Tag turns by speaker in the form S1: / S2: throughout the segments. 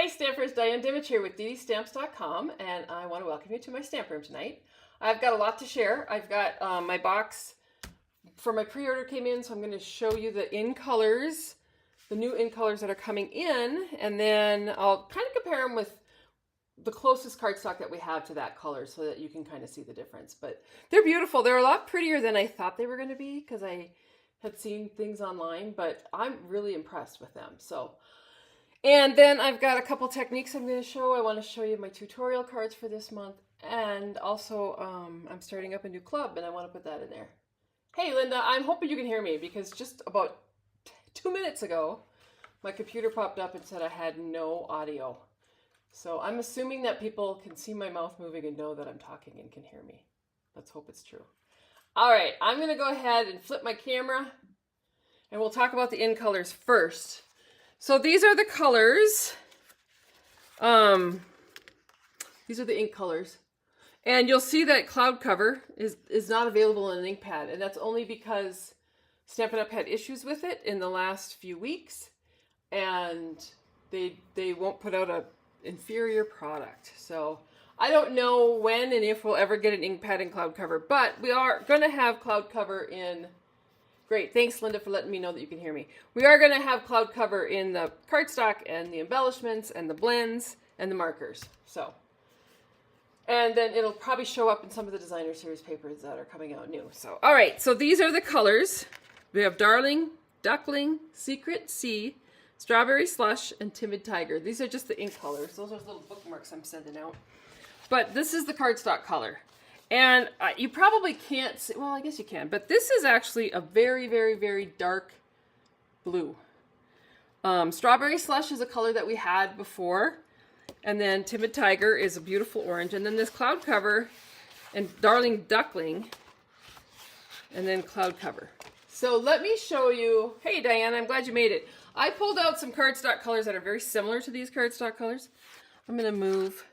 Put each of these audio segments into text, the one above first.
S1: Hi Stampers, Diane Dimich here with DDStamps.com, and I want to welcome you to my stamp room tonight. I've got a lot to share. I've got my box for my pre-order came in, so I'm going to show you the in colors, the new in colors that are coming in, and then I'll kind of compare them with the closest cardstock that we have to that color so that you can kind of see the difference. But they're beautiful. They're a lot prettier than I thought they were going to be because I had seen things online, but I'm really impressed with them. And then I've got a couple techniques I'm going to show. I want to show you my tutorial cards for this month. And also, I'm starting up a new club and I want to put that in there. Hey, Linda, I'm hoping you can hear me because just about 2 minutes ago, my computer popped up and said I had no audio. So I'm assuming that people can see my mouth moving and know that I'm talking and can hear me. Let's hope it's true. All right, I'm going to go ahead and flip my camera and we'll talk about the in colors first. So these are the colors. These are the ink colors. And you'll see that Cloud Cover is not available in an ink pad. And that's only because Stampin' Up! Had issues with it in the last few weeks. And they won't put out an inferior product. So I don't know when and if we'll ever get an ink pad in Cloud Cover. But we are going to have Cloud Cover in... Great, thanks Linda for letting me know that you can hear me. We are going to have Cloud Cover in the cardstock and the embellishments and the blends and the markers. And then it'll probably show up in some of the designer series papers that are coming out new. All right, so these are the colors. We have Darling, Duckling, Secret Sea, Strawberry Slush, and Timid Tiger. These are just the ink colors. Those are little bookmarks I'm sending out. But this is the cardstock color. And you probably can't see, well, I guess you can, but this is actually a very, very, very dark blue. Strawberry Slush is a color that we had before. And then Timid Tiger is a beautiful orange. And then this Cloud Cover and Darling Duckling. And then Cloud Cover. So let me show you. Hey, Diane, I'm glad you made it. I pulled out some cardstock colors that are very similar to these cardstock colors. I'm going to move...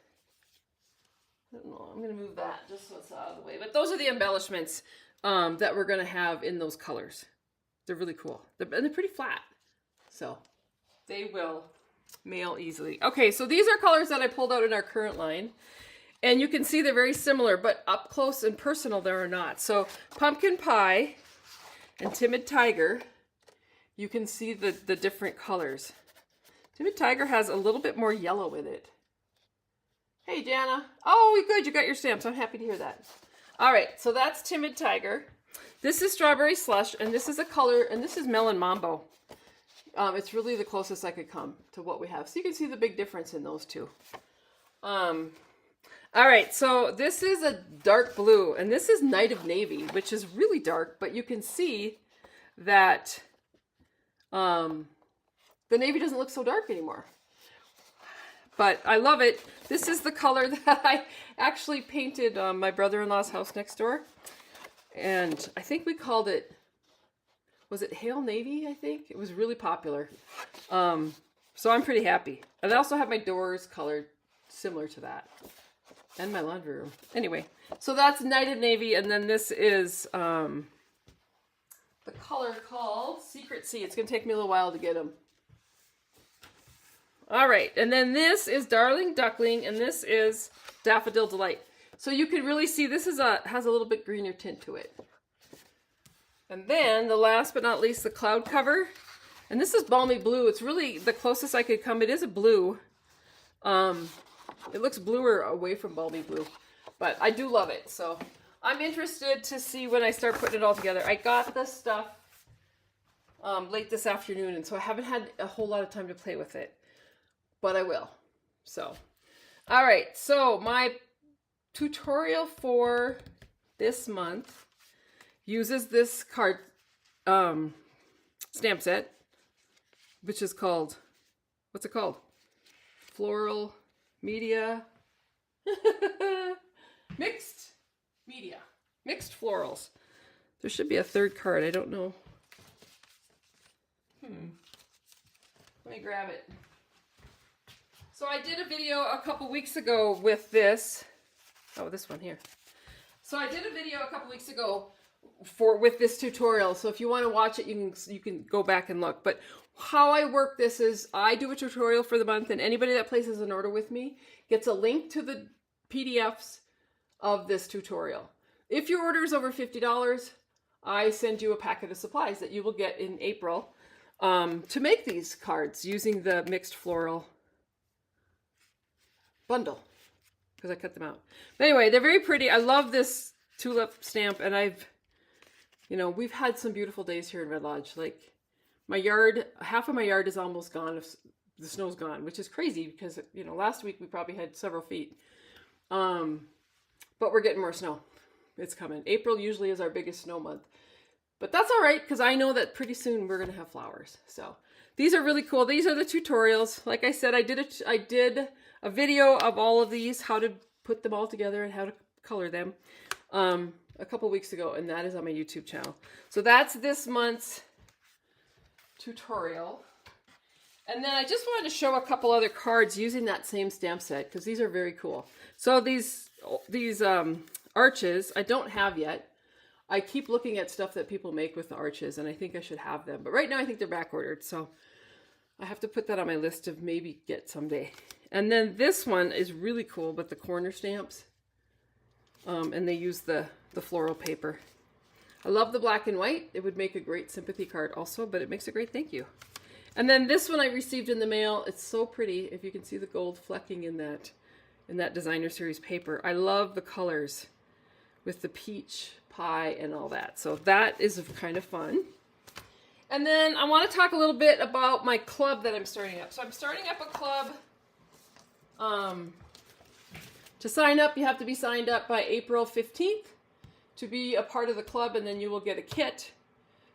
S1: I'm going to move that just so it's out of the way. But those are the embellishments that we're going to have in those colors. They're really cool. And they're pretty flat. So they will mail easily. Okay, so these are colors that I pulled out in our current line. And you can see they're very similar, but up close and personal there are not. So Pumpkin Pie and Timid Tiger, you can see the different colors. Timid Tiger has a little bit more yellow in it. Hey, Jana. Oh, good. You got your stamps. I'm happy to hear that. All right. So that's Timid Tiger. This is Strawberry Slush, and this is a color, and this is Melon Mambo. It's really the closest I could come to what we have. So you can see the big difference in those two. All right. So this is a dark blue, and this is Night of Navy, which is really dark, but you can see that the navy doesn't look so dark anymore. But I love it. This is the color that I actually painted my brother-in-law's house next door. And I think we called it, was it Hail Navy, I think? It was really popular. So I'm pretty happy. And I also have my doors colored similar to that. And my laundry room. Anyway, so that's Night of Navy. And then this is the color called Secret Sea. It's going to take me a little while to get them. All right, and then this is Darling Duckling, and this is Daffodil Delight. So you can really see this is has a little bit greener tint to it. And then the last but not least, the Cloud Cover. And this is Balmy Blue. It's really the closest I could come. It is a blue. It looks bluer away from Balmy Blue, but I do love it. So I'm interested to see when I start putting it all together. I got this stuff late this afternoon, and so I haven't had a whole lot of time to play with it. But I will. So, all right. So my tutorial for this month uses this card stamp set, which is called, what's it called? Floral Media. Mixed Media. Mixed Florals. There should be a third card. I don't know. Let me grab it. So I did a video a couple weeks ago with this. Oh, this one here. So I did a video a couple weeks ago with this tutorial. So if you want to watch it, you can go back and look. But how I work this is I do a tutorial for the month, and anybody that places an order with me gets a link to the PDFs of this tutorial. If your order is over $50, I send you a packet of supplies that you will get in April to make these cards using the mixed floral bundle, because I cut them out. But anyway, they're very pretty. I love this tulip stamp, and we've had some beautiful days here in Red Lodge. Like my yard, half of my yard is almost gone. The snow's gone, which is crazy because, last week we probably had several feet. But we're getting more snow. It's coming. April usually is our biggest snow month. But that's all right, because I know that pretty soon we're going to have flowers. So these are really cool. These are the tutorials. Like I said, I did a video of all of these, how to put them all together and how to color them, a couple weeks ago, and that is on my YouTube channel. So that's this month's tutorial. And then I just wanted to show a couple other cards using that same stamp set, because these are very cool. So these arches I don't have yet. I keep looking at stuff that people make with the arches, and I think I should have them. But right now I think they're back ordered, so I have to put that on my list of maybe get someday. And then this one is really cool with the corner stamps. And they use the floral paper. I love the black and white. It would make a great sympathy card also, but it makes a great thank you. And then this one I received in the mail. It's so pretty. If you can see the gold flecking in that designer series paper. I love the colors with the peach pie and all that. So that is kind of fun. And then I want to talk a little bit about my club that I'm starting up. So I'm starting up a club. To sign up, you have to be signed up by April 15th to be a part of the club, and then you will get a kit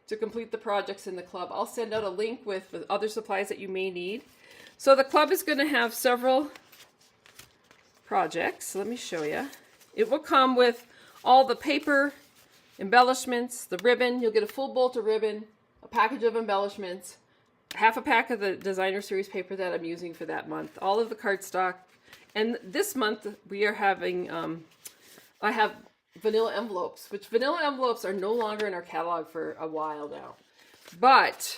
S1: to complete the projects in the club. I'll send out a link with the other supplies that you may need. So the club is going to have several projects. Let me show you. It will come with all the paper, embellishments, the ribbon. You'll get a full bolt of ribbon, a package of embellishments, half a pack of the designer series paper that I'm using for that month, all of the cardstock. And this month we are having, I have vanilla envelopes, which vanilla envelopes are no longer in our catalog for a while now. But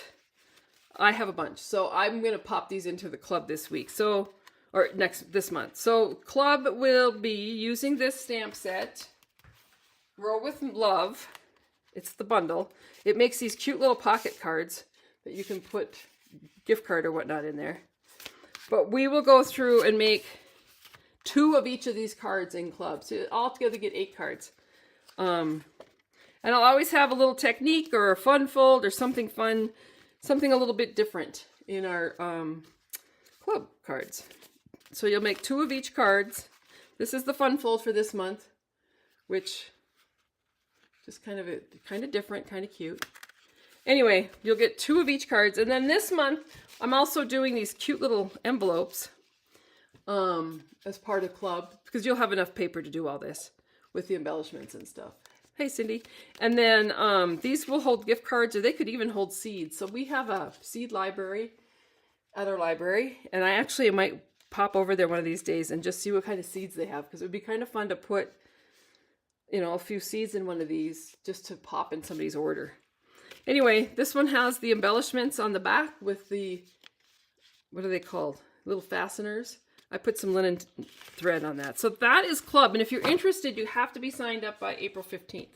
S1: I have a bunch. So I'm going to pop these into the club this week. So, or this month. So club will be using this stamp set, Grow with Love. It's the bundle. It makes these cute little pocket cards that you can put gift card or whatnot in there. But we will go through and make 2 of each of these cards in club. So all together get 8 cards. And I'll always have a little technique or a fun fold or something fun, something a little bit different in our club cards. So you'll make 2 of each cards. This is the fun fold for this month, which just kind of different, kind of cute. Anyway, you'll get 2 of each cards. And then this month, I'm also doing these cute little envelopes as part of club, because you'll have enough paper to do all this with the embellishments and stuff. Hey, Cindy. And then these will hold gift cards, or they could even hold seeds. So we have a seed library at our library, and I actually might pop over there one of these days and just see what kind of seeds they have, because it would be kind of fun to put, a few seeds in one of these just to pop in somebody's order. Anyway, this one has the embellishments on the back with the, what are they called? Little fasteners. I put some linen thread on that. So that is club. And if you're interested, you have to be signed up by April 15th.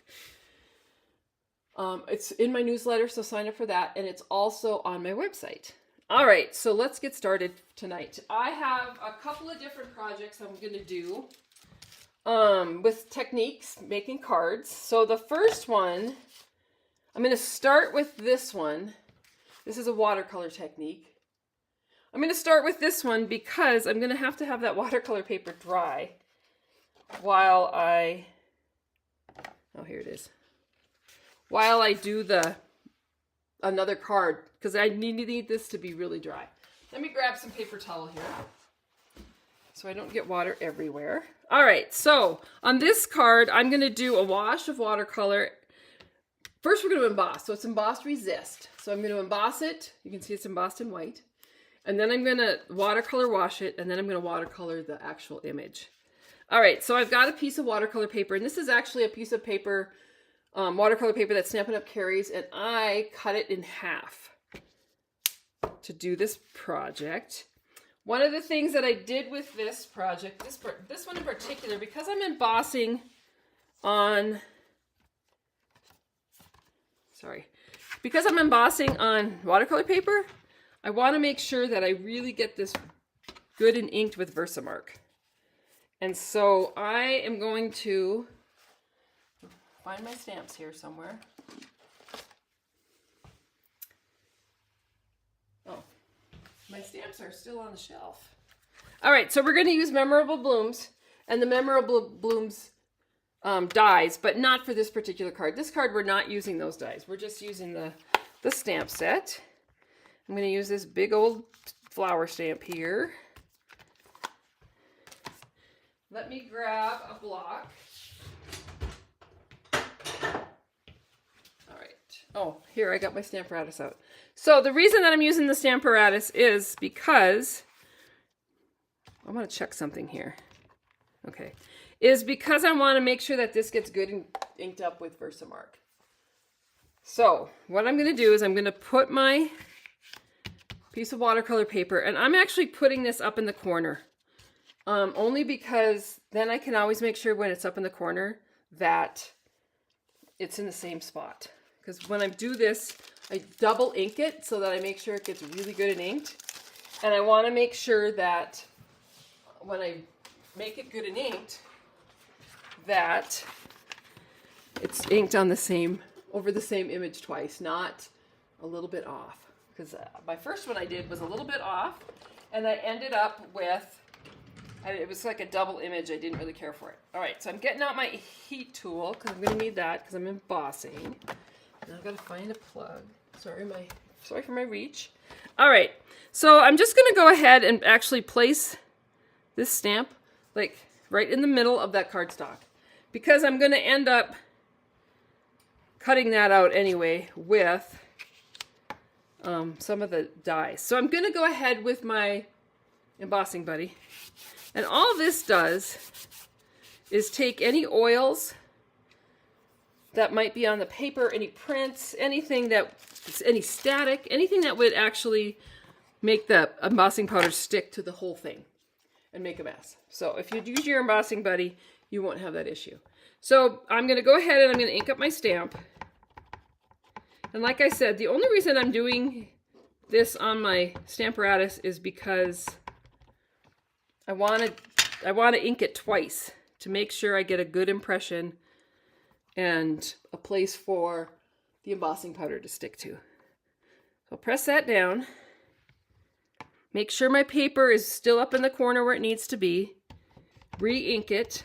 S1: It's in my newsletter, so sign up for that. And it's also on my website. All right, so let's get started tonight. I have a couple of different projects I'm going to do with techniques, making cards. So the first one, I'm going to start with this one. This is a watercolor technique. I'm going to start with this one because I'm going to have that watercolor paper dry while I, oh, here it is, while I do another card, because I need this to be really dry. Let me grab some paper towel here so I don't get water everywhere. All right, so on this card, I'm going to do a wash of watercolor. First, we're going to emboss. So it's embossed resist. So I'm going to emboss it. You can see it's embossed in white. And then I'm going to watercolor wash it, and then I'm going to watercolor the actual image. All right, so I've got a piece of watercolor paper, and this is actually a piece of paper watercolor paper that Stampin' Up! Carries, and I cut it in half to do this project. One of the things that I did with this project, this one in particular, because I'm embossing on, because I'm embossing on watercolor paper, I want to make sure that I really get this good and inked with Versamark. And so I am going to find my stamps here somewhere. Oh, my stamps are still on the shelf. All right, so we're going to use Memorable Blooms, and the Memorable Blooms dies, but not for this particular card. This card, we're not using those dies. We're just using the stamp set. I'm going to use this big old flower stamp here. Let me grab a block. All right. Oh, here, I got my Stamparatus out. So the reason that I'm using the Stamparatus is because, I want to check something here. Okay. Is because I want to make sure that this gets good and inked up with Versamark. So what I'm going to do is I'm going to put my piece of watercolor paper, and I'm actually putting this up in the corner. Only because then I can always make sure when it's up in the corner that it's in the same spot. Because when I do this, I double ink it so that I make sure it gets really good and inked. And I want to make sure that when I make it good and inked, that it's inked on the same, over the same image twice, not a little bit off. Because my first one I did was a little bit off, and I ended up with, it was like a double image. I didn't really care for it. All right, so I'm getting out my heat tool, because I'm going to need that, because I'm embossing. Now I've got to find a plug. Sorry for my reach. All right, so I'm just going to go ahead and actually place this stamp, like, right in the middle of that cardstock, because I'm going to end up cutting that out anyway with some of the dies. So I'm going to go ahead with my embossing buddy. And all this does is take any oils that might be on the paper, any prints, anything that, any static, anything that would actually make the embossing powder stick to the whole thing and make a mess. So if you use your embossing buddy, you won't have that issue. So I'm going to go ahead and I'm going to ink up my stamp. And like I said, the only reason I'm doing this on my Stamparatus is because I want to ink it twice to make sure I get a good impression and a place for the embossing powder to stick to. So press that down. Make sure my paper is still up in the corner where it needs to be. Re-ink it.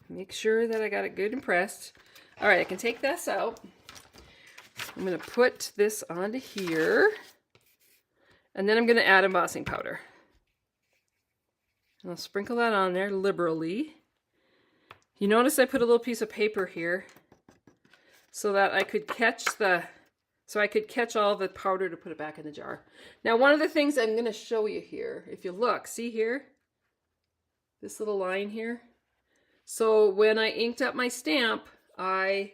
S1: Make sure that I got it good and pressed. All right, I can take this out. I'm going to put this onto here. And then I'm going to add embossing powder. And I'll sprinkle that on there liberally. You notice I put a little piece of paper here so that I could catch all the powder to put it back in the jar. Now, one of the things I'm going to show you here, if you look, see here? This little line here? So when I inked up my stamp, I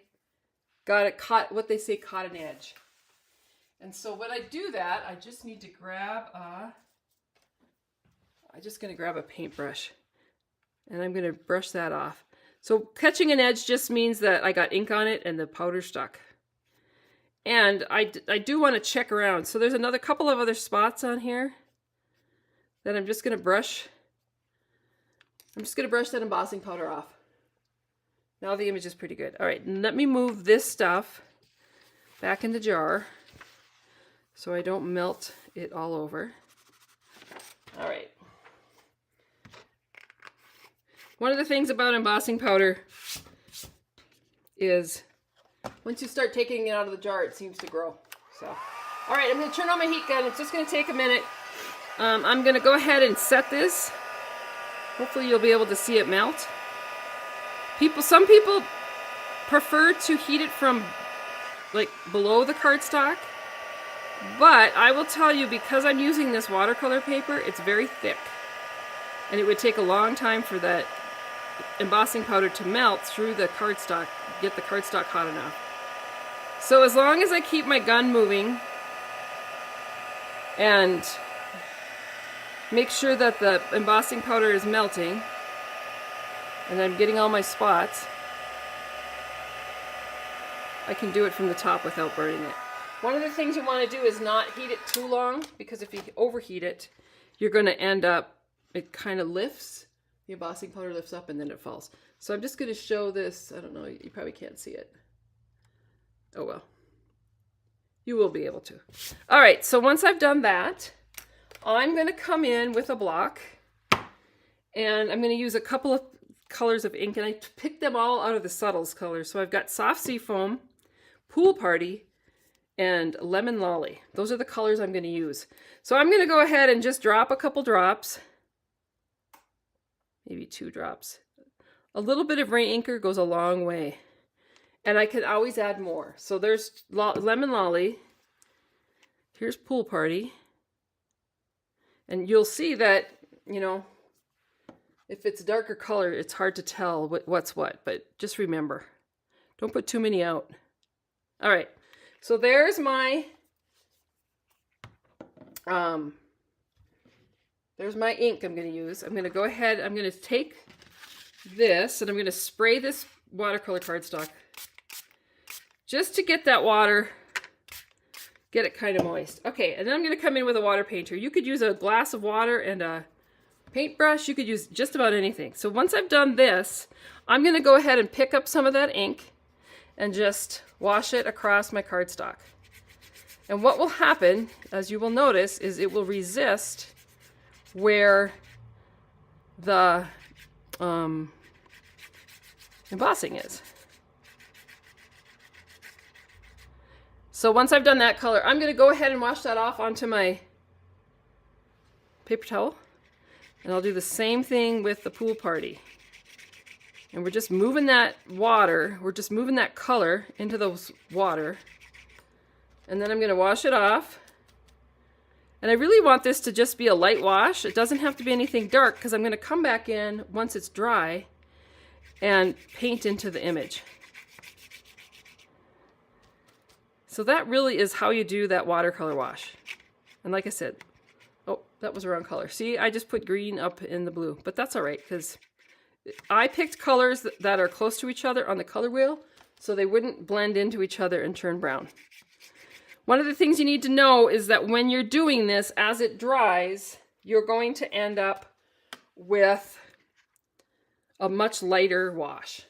S1: got it caught, what they say, caught an edge. And so when I do that, I just need to grab a paintbrush, and I'm going to brush that off. So catching an edge just means that I got ink on it and the powder stuck. And I do want to check around. So there's another couple of other spots on here that I'm just going to brush. I'm just going to brush that embossing powder off. Now the image is pretty good. All right, let me move this stuff back in the jar so I don't melt it all over. All right. One of the things about embossing powder is once you start taking it out of the jar, it seems to grow. So, all right, I'm going to turn on my heat gun. It's just going to take a minute. I'm going to go ahead and set this. Hopefully you'll be able to see it melt. Some people prefer to heat it from like below the cardstock, but I will tell you, because I'm using this watercolor paper, it's very thick. and it would take a long time for that embossing powder to melt through the cardstock, get the cardstock hot enough. So as long as I keep my gun moving and make sure that the embossing powder is melting and I'm getting all my spots, I can do it from the top without burning it. One of the things you want to do is not heat it too long, because if you overheat it, you're going to end up, it kind of lifts, the embossing powder lifts up and then it falls. So I'm just going to show this. I don't know, you probably can't see it. Oh well. You will be able to. All right, so once I've done that, I'm going to come in with a block and I'm going to use a couple of colors of ink, and I picked them all out of the Subtles colors. So I've got Soft Sea Foam, Pool Party, and Lemon Lolly. Those are the colors I'm going to use. So I'm going to go ahead and just drop a couple drops, maybe 2 drops. A little bit of rain inker goes a long way. And I can always add more. So there's Lemon Lolly. Here's Pool Party. And you'll see that, you know, if it's a darker color, it's hard to tell what's what. But just remember, don't put too many out. All right. So there's my ink I'm going to use. I'm going to go ahead, I'm going to take this and I'm going to spray this watercolor cardstock just to get that water, get it kind of moist. Okay, and then I'm going to come in with a water painter. You could use a glass of water and a paintbrush. You could use just about anything. So once I've done this, I'm going to go ahead and pick up some of that ink and just wash it across my cardstock. And what will happen, as you will notice, is it will resist where the embossing is. So once I've done that color, I'm going to go ahead and wash that off onto my paper towel. And I'll do the same thing with the Pool Party. And we're just moving that water, we're just moving that color into the water. And then I'm going to wash it off. And I really want this to just be a light wash. It doesn't have to be anything dark, because I'm going to come back in once it's dry and paint into the image. So that really is how you do that watercolor wash. And like I said, oh, that was the wrong color. See, I just put green up in the blue, but that's all right, because I picked colors that are close to each other on the color wheel so they wouldn't blend into each other and turn brown. One of the things you need to know is that when you're doing this, as it dries, you're going to end up with a much lighter wash.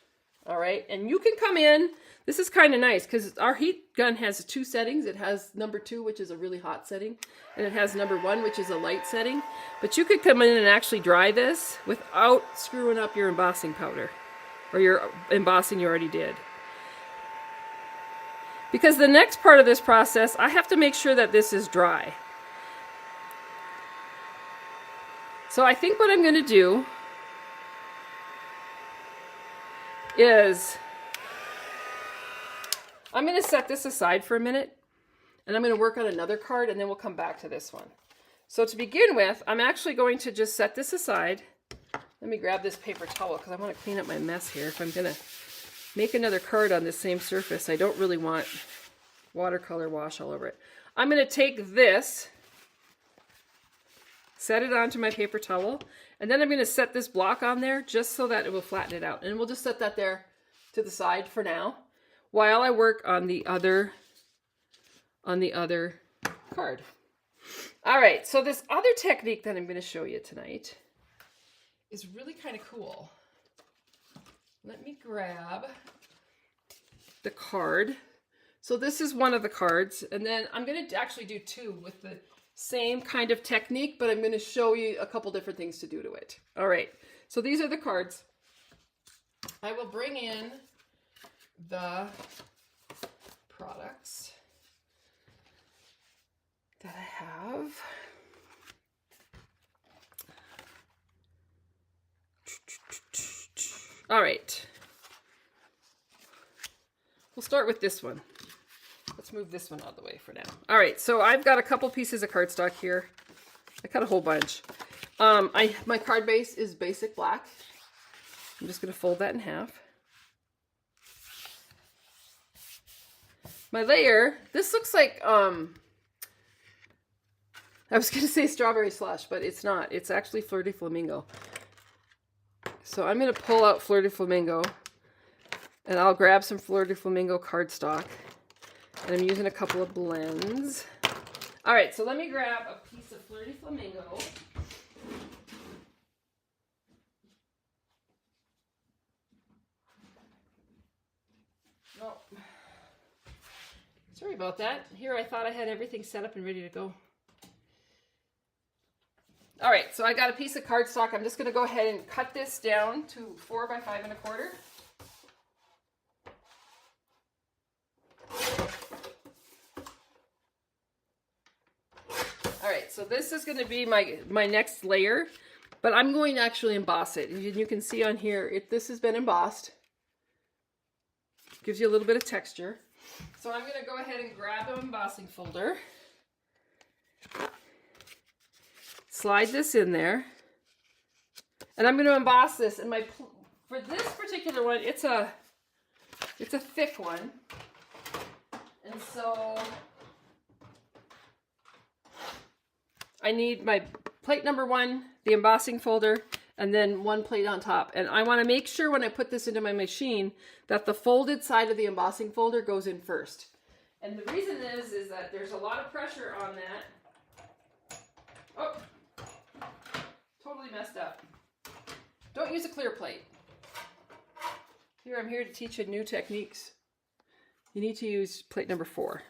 S1: All right, and you can come in. This is kind of nice because our heat gun has 2 settings. It has number 2, which is a really hot setting, and it has number 1, which is a light setting. But you could come in and actually dry this without screwing up your embossing powder or your embossing you already did. Because the next part of this process, I have to make sure that this is dry. So I think what I'm going to do is I'm going to set this aside for a minute, and I'm going to work on another card, and then we'll come back to this one. So to begin with, I'm actually going to just set this aside. Let me grab this paper towel because I want to clean up my mess here. If I'm going to make another card on this same surface, I don't really want watercolor wash all over it. I'm going to take this, set it onto my paper towel, and then I'm going to set this block on there just so that it will flatten it out. And we'll just set that there to the side for now, while I work on the other card. All right, so this other technique that I'm going to show you tonight is really kind of cool. Let me grab the card. So this is one of the cards, and then I'm going to actually do 2 with the same kind of technique, but I'm going to show you a couple different things to do to it. All right, so these are the cards. I will bring in the products that I have. All right. We'll start with this one. Let's move this one out of the way for now. All right, so I've got a couple pieces of cardstock here. I cut a whole bunch. My card base is basic black. I'm just going to fold that in half. My layer, this looks like, I was going to say strawberry slush, but it's not. It's actually Fleur de Flamingo. So I'm going to pull out Fleur de Flamingo, and I'll grab some Fleur de Flamingo cardstock. And I'm using a couple of blends. All right, so let me grab a piece of Fleur de Flamingo. Oh, sorry about that. Here I thought I had everything set up and ready to go. All right, so I got a piece of cardstock. I'm just going to go ahead and cut this down to 4 by 5 1/4. All right, so this is going to be my next layer, but I'm going to actually emboss it. You can see on here, this has been embossed. Gives you a little bit of texture. So I'm going to go ahead and grab an embossing folder. Slide this in there. And I'm going to emboss this. And for this particular one, it's a thick one. And so I need my plate number 1, the embossing folder, and then 1 plate on top. And I want to make sure when I put this into my machine that the folded side of the embossing folder goes in first. And the reason is that there's a lot of pressure on that. Oh, totally messed up. Don't use a clear plate. Here, I'm here to teach you new techniques. You need to use plate number 4,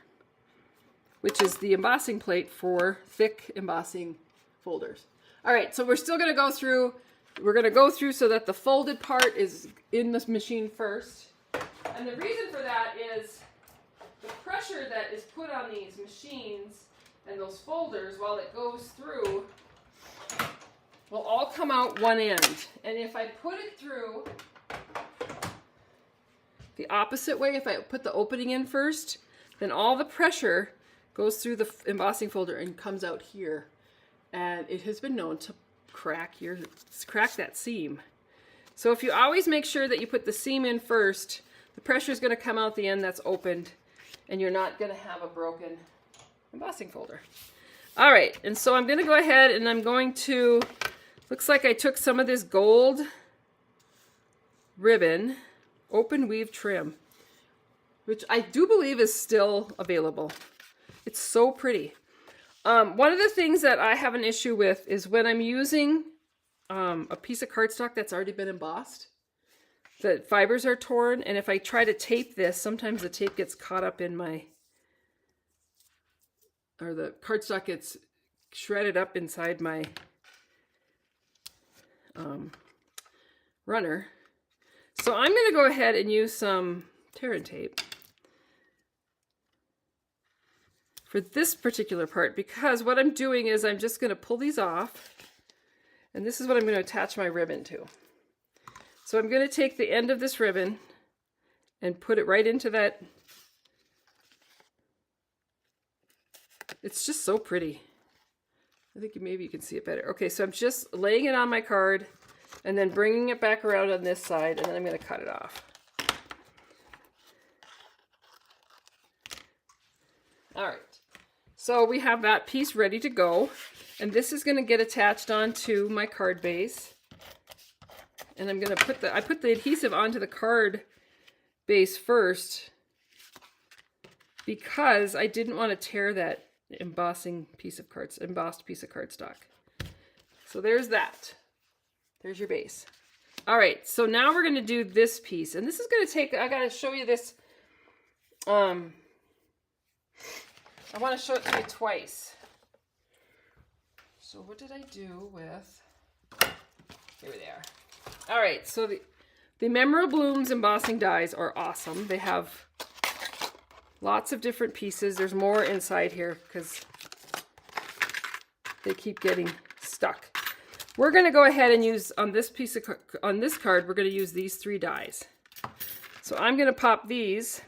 S1: which is the embossing plate for thick embossing folders. All right, so we're still going to go through. We're going to go through so that the folded part is in this machine first. And the reason for that is the pressure that is put on these machines and those folders while it goes through will all come out one end. And if I put it through the opposite way, if I put the opening in first, then all the pressure goes through the embossing folder and comes out here. And it has been known to crack that seam. So if you always make sure that you put the seam in first, the pressure is going to come out the end that's opened, and you're not going to have a broken embossing folder. All right, and so I'm going to go ahead and I'm going to, looks like I took some of this gold ribbon, open weave trim, which I do believe is still available. It's so pretty. One of the things that I have an issue with is when I'm using a piece of cardstock that's already been embossed, the fibers are torn, and if I try to tape this, sometimes the tape gets caught up in or the cardstock gets shredded up inside my runner. So I'm going to go ahead and use some tear and tape for this particular part, because what I'm doing is I'm just going to pull these off, and this is what I'm going to attach my ribbon to. So I'm going to take the end of this ribbon and put it right into that. It's just so pretty. I think maybe you can see it better. Okay, so I'm just laying it on my card and then bringing it back around on this side, and then I'm going to cut it off. All right. So we have that piece ready to go, and this is going to get attached onto my card base. And I'm going to I put the adhesive onto the card base first because I didn't want to tear that embossed piece of cardstock. So there's that. There's your base. All right, so now we're going to do this piece, and this is going to take, I got to show you this. I want to show it to you twice. So what did I do with, here they are. All right, so the Memorable Blooms embossing dies are awesome. They have lots of different pieces. There's more inside here because they keep getting stuck. We're going to go ahead and use on this card, we're going to use these 3 dies. So I'm going to pop these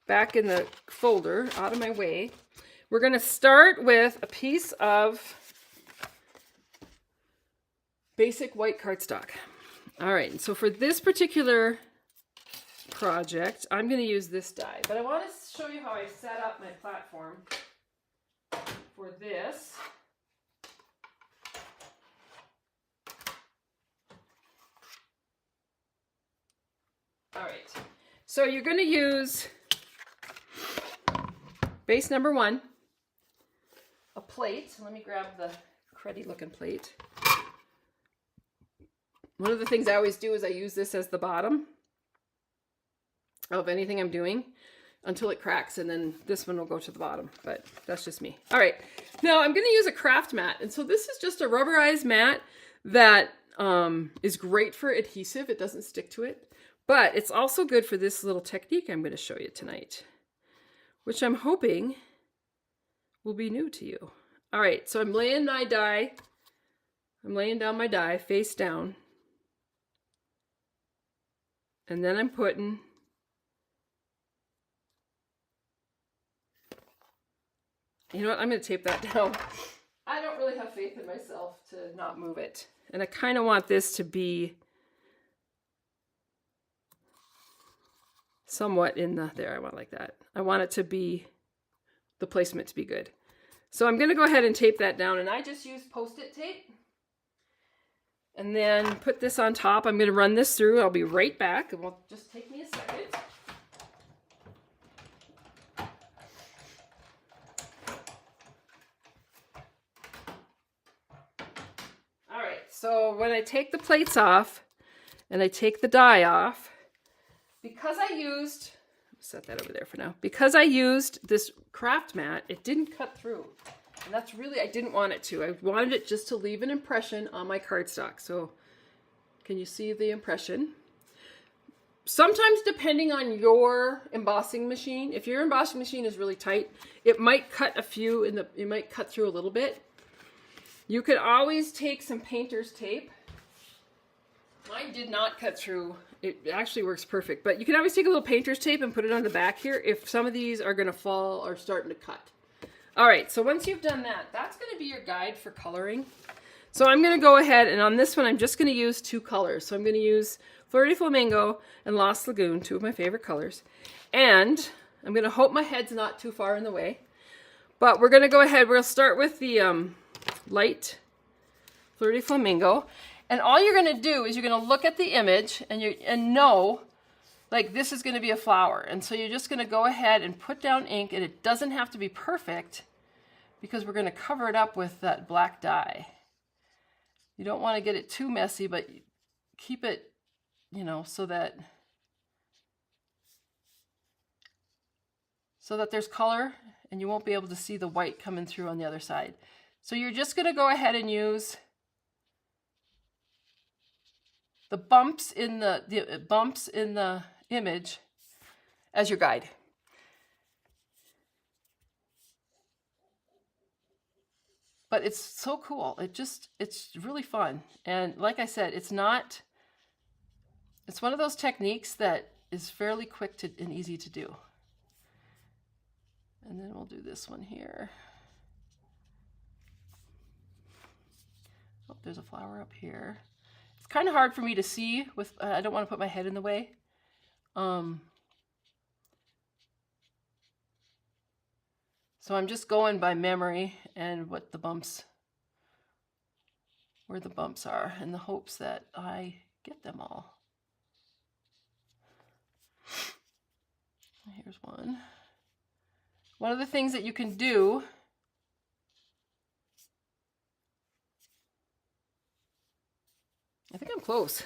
S1: back in the folder out of my way. We're going to start with a piece of basic white cardstock. All right, and so for this particular project, I'm going to use this die, but I want to show you how I set up my platform for this. All right, so you're going to use base number 1, a plate. Let me grab the cruddy looking plate. One of the things I always do is I use this as the bottom of anything I'm doing until it cracks, and then this one will go to the bottom, but that's just me. All right, now I'm going to use a craft mat, and so this is just a rubberized mat that is great for adhesive. It doesn't stick to it, but it's also good for this little technique I'm going to show you tonight, which I'm hoping will be new to you. All right, so I'm laying my die, I'm laying down my die face down, and then I'm putting you know what, I'm going to tape that down. I don't really have faith in myself to not move it. And I kind of want this to be somewhat in the, there, I want it like that. I want it to be, the placement to be good. So I'm going to go ahead and tape that down, and I just use Post-it tape. And then put this on top. I'm going to run this through. I'll be right back. It will just take me a second. All right, so when I take the plates off and I take the die off, because I used, set that over there for now, because I used this craft mat, it didn't cut through. And that's really, I didn't want it to. I wanted it just to leave an impression on my cardstock. So can you see the impression? Sometimes depending on your embossing machine, if your embossing machine is really tight, it might cut a few in the, it might cut through a little bit. You could always take some painter's tape. Mine did not cut through. It actually works perfect, but you can always take a little painter's tape and put it on the back here if some of these are going to fall or starting to cut. All right, so once you've done that, that's going to be your guide for coloring. So I'm going to go ahead, and on this one, I'm just going to use 2 colors. So I'm going to use Fleur de Flamingo and Lost Lagoon, 2 of my favorite colors. And I'm going to hope my head's not too far in the way. But we're going to go ahead, we'll start with the light Fleur de Flamingo. And all you're going to do is you're going to look at the image and know, like, this is going to be a flower. And so you're just going to go ahead and put down ink, and it doesn't have to be perfect because we're going to cover it up with that black dye. You don't want to get it too messy, but keep it, you know, so that there's color and you won't be able to see the white coming through on the other side. So you're just going to go ahead and use the bumps in the image as your guide. But it's so cool. It's really fun. And like I said, it's one of those techniques that is fairly quick and easy to do. And then we'll do this one here. Oh, there's a flower up here. It's kind of hard for me to see with, I don't want to put my head in the way. So I'm just going by memory and what the bumps, where the bumps are, in the hopes that I get them all. Here's one. One of the things that you can do, I think I'm close.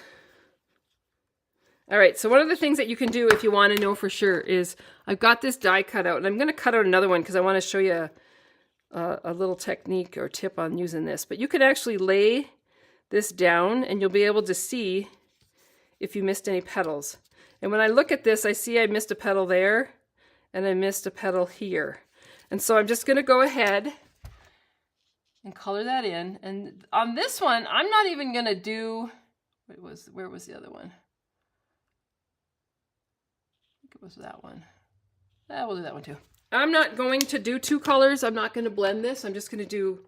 S1: All right, so one of the things that you can do if you want to know for sure is I've got this die cut out, and I'm going to cut out another one because I want to show you a little technique or tip on using this. But you could actually lay this down and you'll be able to see if you missed any petals. And when I look at this, I see I missed a petal there and I missed a petal here. And so I'm just going to go ahead and color that in. And on this one, I'm not even going to do, where was the other one? It was that one. We'll do that one too. I'm not going to do 2 colors. I'm not going to blend this. I'm just going to do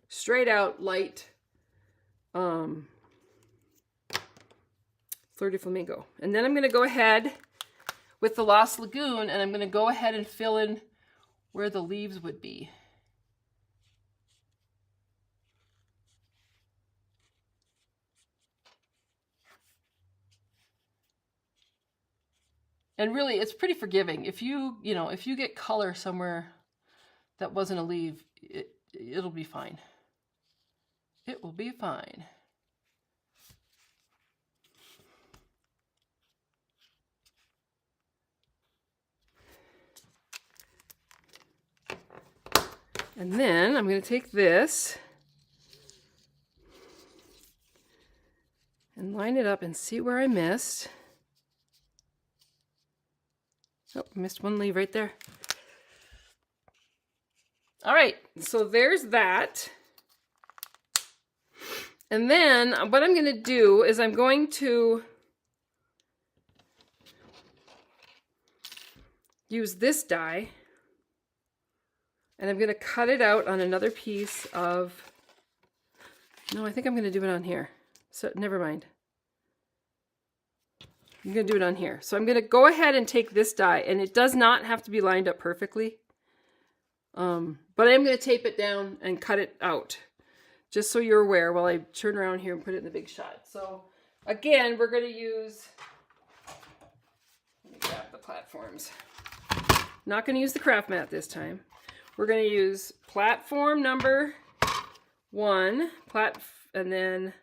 S1: straight out light Fleur de Flamingo. And then I'm going to go ahead with the Lost Lagoon, and I'm going to go ahead and fill in where the leaves would be. And really, it's pretty forgiving. If you get color somewhere that wasn't a leaf, it'll be fine. It will be fine. And then I'm going to take this and line it up and see where I missed. Oh, missed one leaf right there. All right, so there's that. And then what I'm going to do is I'm going to use this die, and I'm going to cut it out on another piece of, no, I think I'm going to do it on here. So never mind. I'm going to do it on here. So I'm going to go ahead and take this die, and it does not have to be lined up perfectly. But I am going to tape it down and cut it out, just so you're aware while I turn around here and put it in the big shot. So again, we're going to use, let me grab the platforms. Not going to use the craft mat this time. We're going to use platform number 1, and then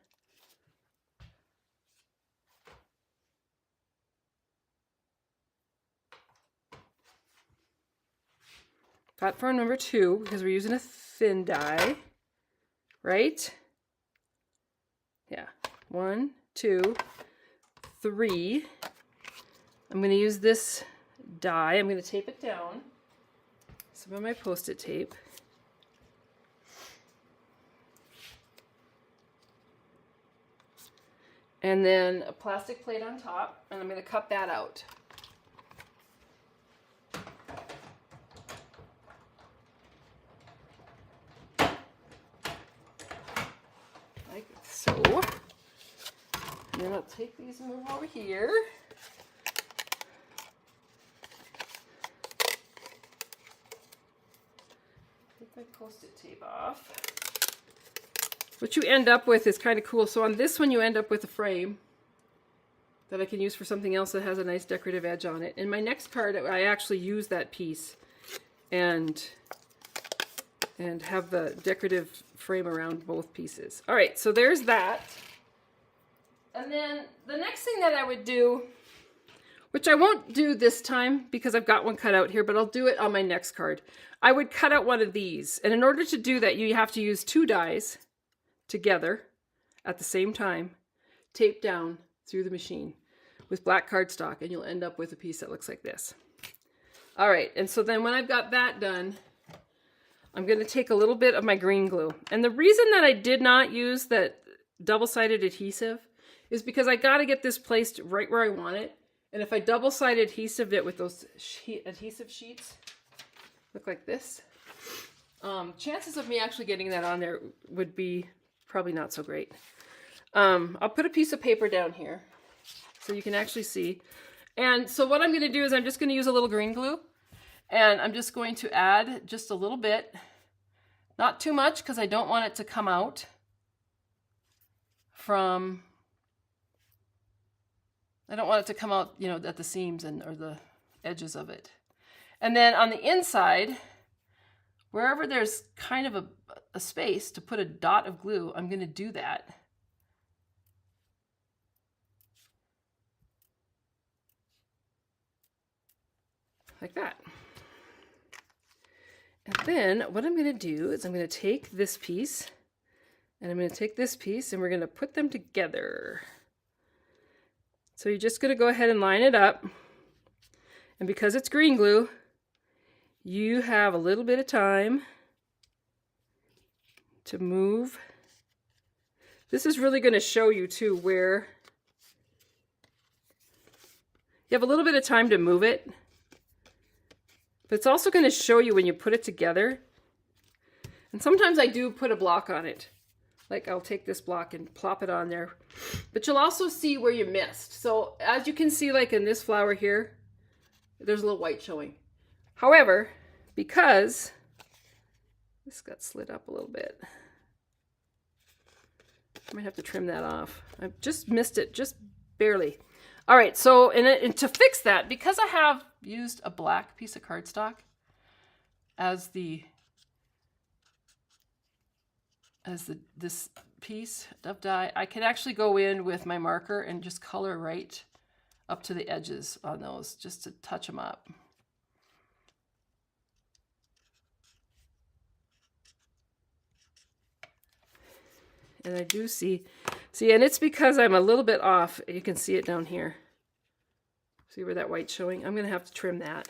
S1: platform number 2, because we're using a thin die, right? Yeah, 1, 2, 3. I'm going to use this die. I'm going to tape it down. Some of my Post-it tape. And then a plastic plate on top, and I'm going to cut that out. Like so. And then I'll take these and move over here. Take my Post-it tape off. What you end up with is kind of cool. So on this one, you end up with a frame that I can use for something else that has a nice decorative edge on it. In my next card, I actually use that piece and have the decorative frame around both pieces. All right, so there's that. And then the next thing that I would do, which I won't do this time because I've got one cut out here, but I'll do it on my next card. I would cut out one of these. And in order to do that, you have to use 2 dies together at the same time, taped down through the machine with black cardstock, and you'll end up with a piece that looks like this. All right, and so then when I've got that done, I'm going to take a little bit of my green glue. And the reason that I did not use that double-sided adhesive is because I got to get this placed right where I want it. And if I double-sided adhesive it with those adhesive sheets, look like this, chances of me actually getting that on there would be probably not so great. I'll put a piece of paper down here so you can actually see. And so what I'm going to do is I'm just going to use a little green glue, and I'm just going to add just a little bit, not too much because I don't want it to come out from, I don't want it to come out, you know, at the seams or the edges of it. And then on the inside, wherever there's kind of a space to put a dot of glue, I'm going to do that. Like that. And then what I'm going to do is I'm going to take this piece, and I'm going to take this piece, and we're going to put them together. So you're just going to go ahead and line it up. And because it's green glue, you have a little bit of time to move. This is really going to show you too where you have a little bit of time to move it, but it's also going to show you when you put it together. And sometimes I do put a block on it, Like I'll take this block and plop it on there. But you'll also see where you missed. So as you can see, like in this flower here, there's a little white showing. However, because this got slid up a little bit, I might have to trim that off. I just missed it, just barely. All right, so and to fix that, because I have used a black piece of cardstock as this piece of die, I can actually go in with my marker and just color right up to the edges on those, just to touch them up. And I do see, and it's because I'm a little bit off. You can see it down here. See where that white's showing? I'm going to have to trim that.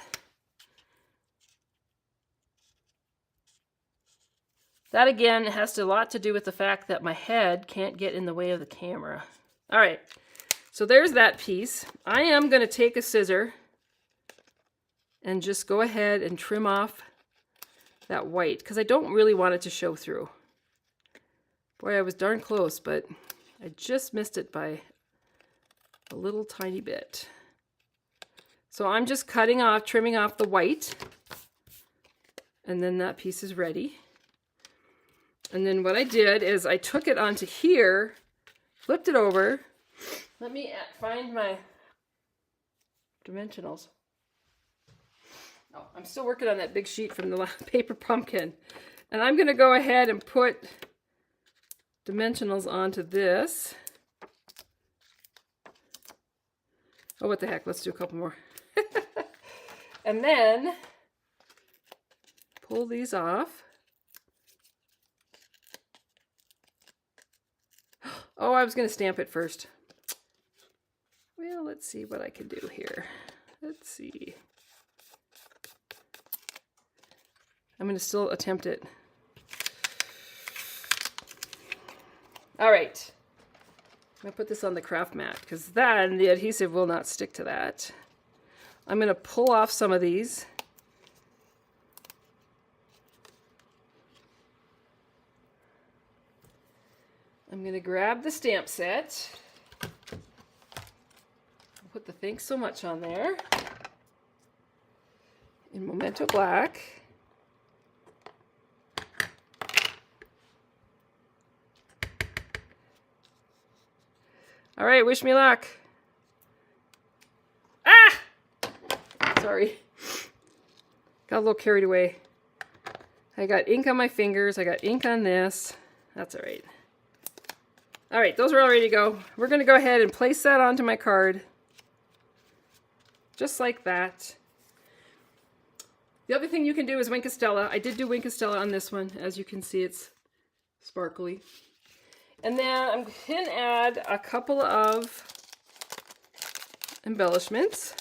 S1: That again has a lot to do with the fact that my head can't get in the way of the camera. All right, so there's that piece. I am going to take a scissor and just go ahead and trim off that white because I don't really want it to show through. Boy, I was darn close, but I just missed it by a little tiny bit. So I'm just cutting off, trimming off the white, and then that piece is ready. And then what I did is I took it onto here, flipped it over. Let me find my dimensionals. Oh, I'm still working on that big sheet from the last paper pumpkin. And I'm going to go ahead and put dimensionals onto this. Oh, what the heck, let's do a couple more. And then pull these off. Oh, I was going to stamp it first. Well, let's see what I can do here. Let's see. I'm going to still attempt it. All right. I'm going to put this on the craft mat because then the adhesive will not stick to that. I'm going to pull off some of these. I'm going to grab the stamp set. I'll put the Thanks So Much on there in Memento Black. All right, wish me luck. Ah! Sorry. Got a little carried away. I got ink on my fingers. I got ink on this. That's all right. All right, those are all ready to go. We're going to go ahead and place that onto my card. Just like that. The other thing you can do is Wink of Stella. I did do Wink of Stella on this one. As you can see, it's sparkly. And then I'm going to add a couple of embellishments.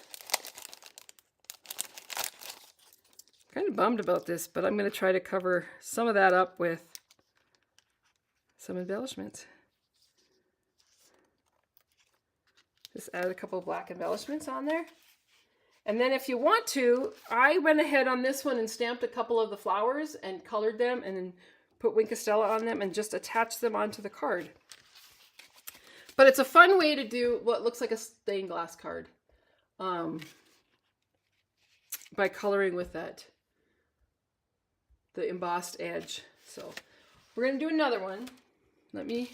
S1: Kind of bummed about this, but I'm going to try to cover some of that up with some embellishments. Just add a couple of black embellishments on there. And then if you want to, I went ahead on this one and stamped a couple of the flowers and colored them and then put Wink of Stella on them and just attach them onto the card. But it's a fun way to do what looks like a stained glass card by coloring with that, the embossed edge. So we're going to do another one. Let me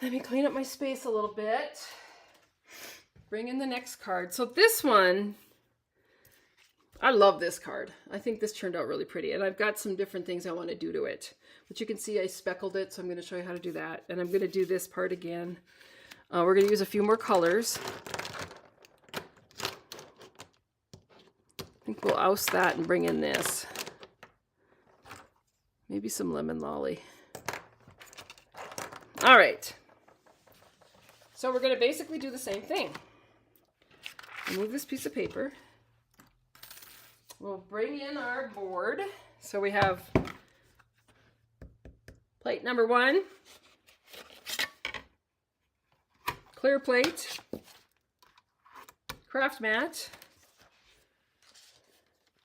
S1: clean up my space a little bit. Bring in the next card. So this one, I love this card. I think this turned out really pretty. And I've got some different things I want to do to it. But you can see I speckled it, so I'm going to show you how to do that. And I'm going to do this part again. We're going to use a few more colors. I think we'll oust that and bring in this. Maybe some lemon lolly. All right. So we're going to basically do the same thing. Remove this piece of paper. We'll bring in our board. So we have plate number 1, clear plate, craft mat,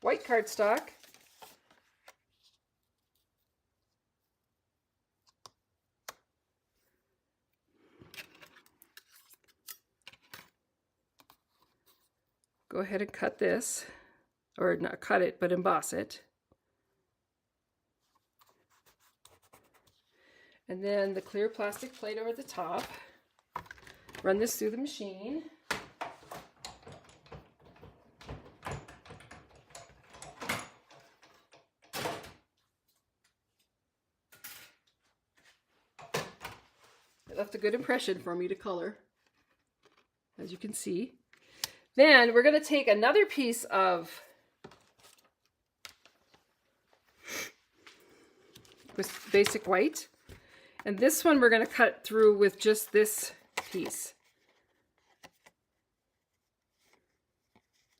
S1: white cardstock, go ahead and cut this, or not cut it, but emboss it. And then the clear plastic plate over the top. Run this through the machine. It left a good impression for me to color, as you can see. Then we're going to take another piece of with basic white, and this one we're going to cut through with just this piece.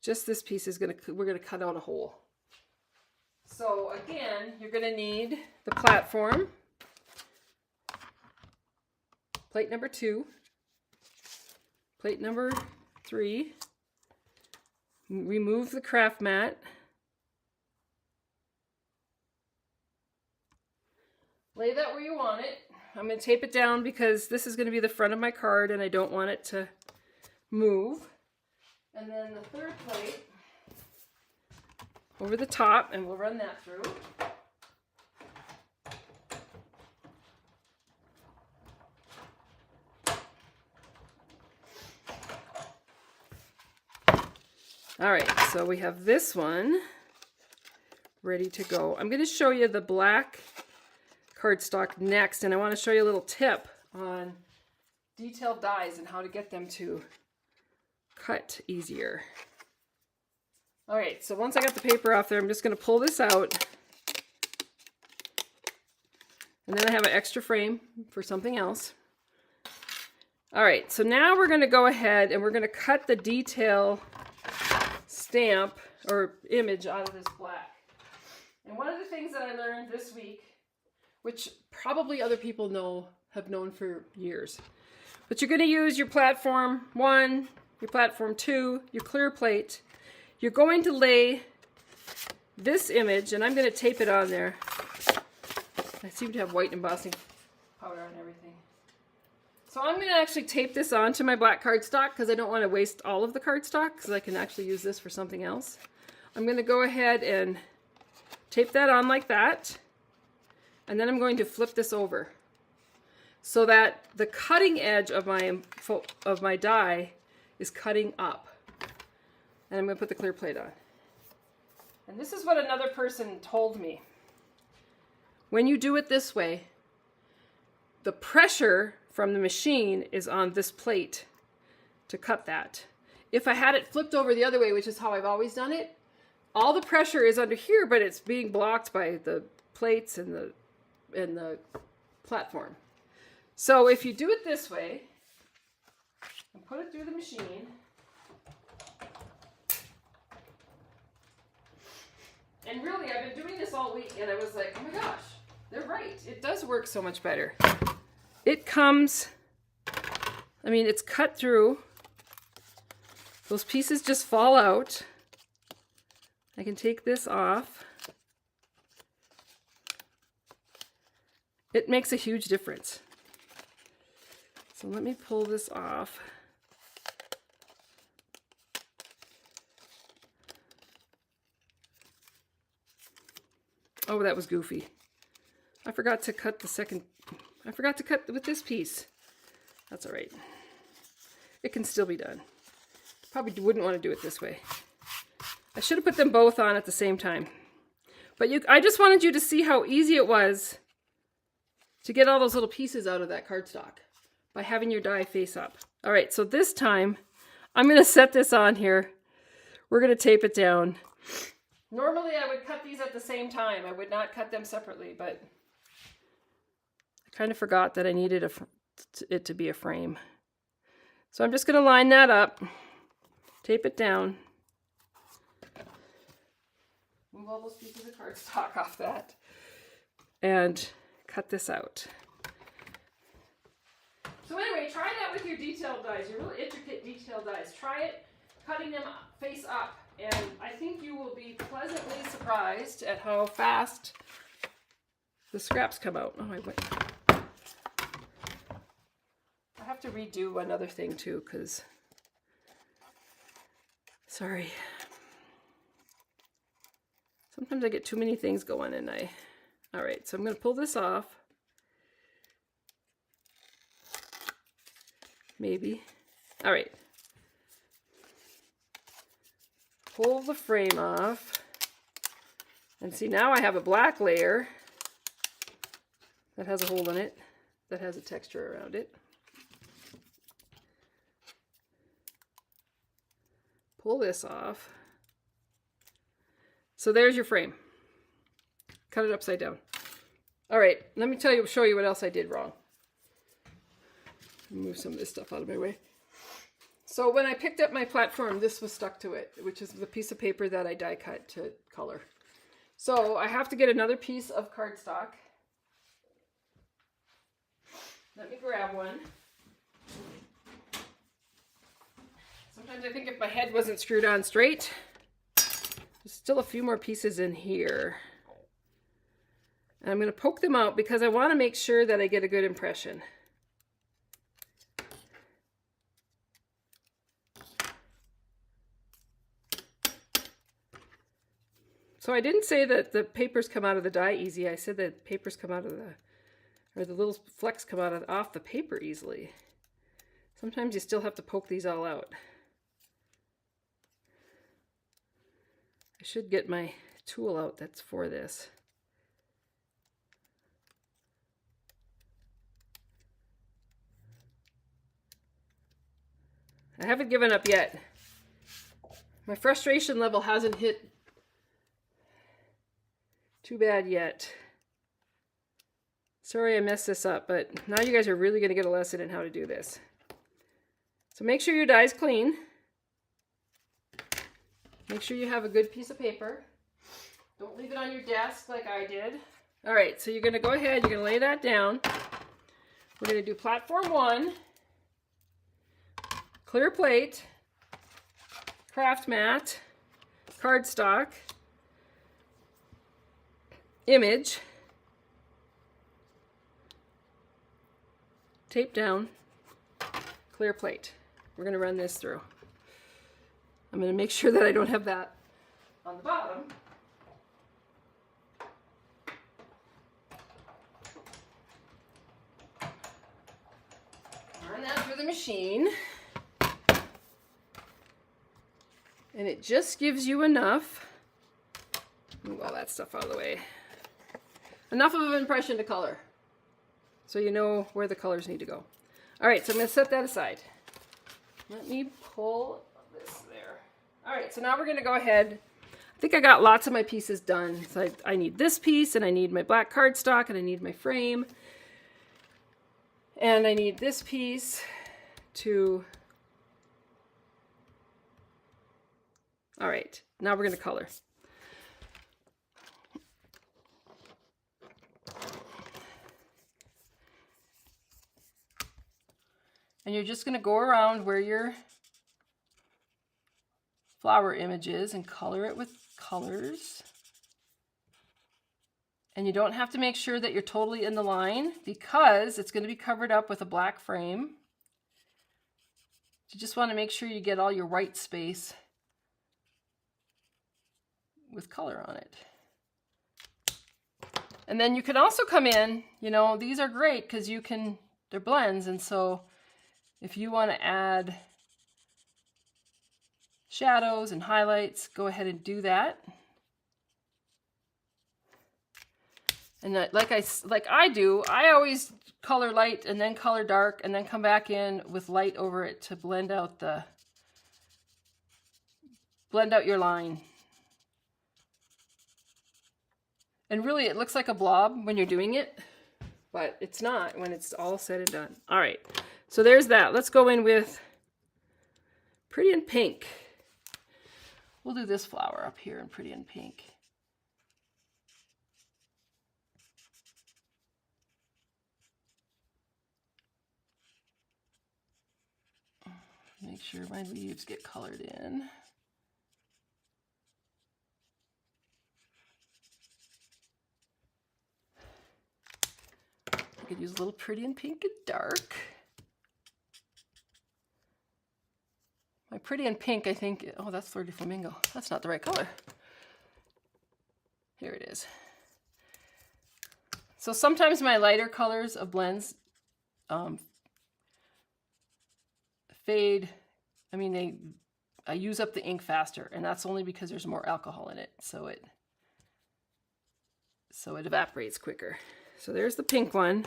S1: Just this piece is we're going to cut out a hole. So again, you're going to need the platform, plate number 2, plate number 3, remove the craft mat, lay that where you want it. I'm going to tape it down because this is going to be the front of my card and I don't want it to move. And then the third plate over the top, and we'll run that through. All right, so we have this one ready to go. I'm going to show you the black cardstock next, and I want to show you a little tip on detailed dies and how to get them to cut easier. All right, so once I got the paper off there, I'm just going to pull this out, and then I have an extra frame for something else. All right, so now we're going to go ahead and we're going to cut the detail stamp or image out of this black. And one of the things that I learned this week, which probably other people have known for years, but you're going to use your platform 1, your platform 2, your clear plate. You're going to lay this image, and I'm going to tape it on there. I seem to have white embossing powder on everything. So I'm going to actually tape this onto my black cardstock because I don't want to waste all of the cardstock because I can actually use this for something else. I'm going to go ahead and tape that on like that, and then I'm going to flip this over so that the cutting edge of my die is cutting up. And I'm going to put the clear plate on. And this is what another person told me. When you do it this way, the pressure from the machine is on this plate to cut that. If I had it flipped over the other way, which is how I've always done it, all the pressure is under here, but it's being blocked by the plates and the platform. So if you do it this way, and put it through the machine, and really I've been doing this all week and I was like, oh my gosh, they're right. It does work so much better. It comes, I mean, it's cut through. Those pieces just fall out. I can take this off. It makes a huge difference. So let me pull this off. Oh, that was goofy. I forgot to cut with this piece. That's all right. It can still be done. Probably wouldn't want to do it this way. I should have put them both on at the same time. But I just wanted you to see how easy it was to get all those little pieces out of that cardstock by having your die face up. All right, so this time I'm going to set this on here. We're going to tape it down. Normally I would cut these at the same time. I would not cut them separately, but I kind of forgot that I needed it to be a frame. So I'm just going to line that up, tape it down, move all those pieces of cardstock off that, and cut this out. So anyway, try that with your detailed dies, your really intricate detailed dies. Try it cutting them face up, and I think you will be pleasantly surprised at how fast the scraps come out. Oh, I have to redo another thing too, because Sorry. Sometimes I get too many things going and all right, so I'm going to pull this off. Maybe. All right. Pull the frame off. And see, now I have a black layer that has a hole in it, that has a texture around it. Pull this off. So there's your frame. Cut it upside down. All right, let me show you what else I did wrong. Move some of this stuff out of my way. So when I picked up my platform, this was stuck to it, which is the piece of paper that I die cut to color. So I have to get another piece of cardstock. Let me grab one. Sometimes I think if my head wasn't screwed on straight, there's still a few more pieces in here. And I'm going to poke them out because I want to make sure that I get a good impression. So I didn't say that the papers come out of the die easy. I said that papers come out of the little flecks come out off the paper easily. Sometimes you still have to poke these all out. I should get my tool out that's for this. I haven't given up yet. My frustration level hasn't hit too bad yet. Sorry I messed this up, but now you guys are really going to get a lesson in how to do this. So make sure your die's clean. Make sure you have a good piece of paper. Don't leave it on your desk like I did. All right, so you're going to go ahead, you're going to lay that down. We're going to do platform 1, clear plate, craft mat, cardstock, image, tape down, clear plate. We're going to run this through. I'm going to make sure that I don't have that on the bottom. Run that through the machine. And it just gives you enough, move all that stuff out of the way, enough of an impression to color. So you know where the colors need to go. All right, so I'm going to set that aside. Let me pull this there. All right, so now we're going to go ahead. I think I got lots of my pieces done. So I need this piece, and I need my black cardstock, and I need my frame. And I need this piece to... All right, now we're going to color. And you're just going to go around where your flower image is and color it with colors. And you don't have to make sure that you're totally in the line because it's going to be covered up with a black frame. You just want to make sure you get all your white space with color on it. And then you can also come in, you know, these are great because you can, they're blends, and so if you want to add shadows and highlights, go ahead and do that. And like I do, I always color light and then color dark and then come back in with light over it to blend out your line. And really it looks like a blob when you're doing it, but it's not when it's all said and done. All right, so there's that. Let's go in with Pretty in Pink. We'll do this flower up here in Pretty in Pink. Make sure my leaves get colored in. I could use a little Pretty in Pink and dark. My pretty in pink, I think. Oh, that's Flirty Flamingo. That's not the right color. Here it is. So sometimes my lighter colors of blends fade. I mean, I use up the ink faster, and that's only because there's more alcohol in it. So it evaporates quicker. So there's the pink one.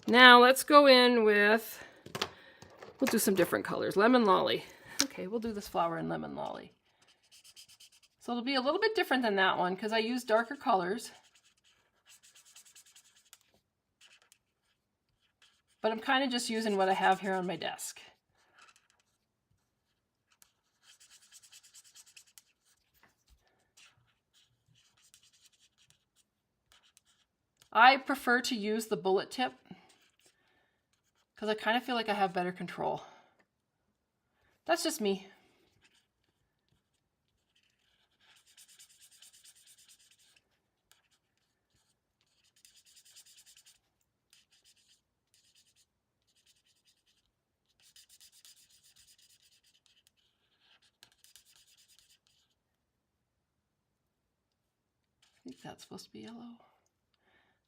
S1: Now let's go in with, we'll do some different colors. Lemon Lolly. Okay, we'll do this flower in Lemon Lolly. So it'll be a little bit different than that one because I use darker colors. But I'm kind of just using what I have here on my desk. I prefer to use the bullet tip because I kind of feel like I have better control. That's just me. I think that's supposed to be yellow.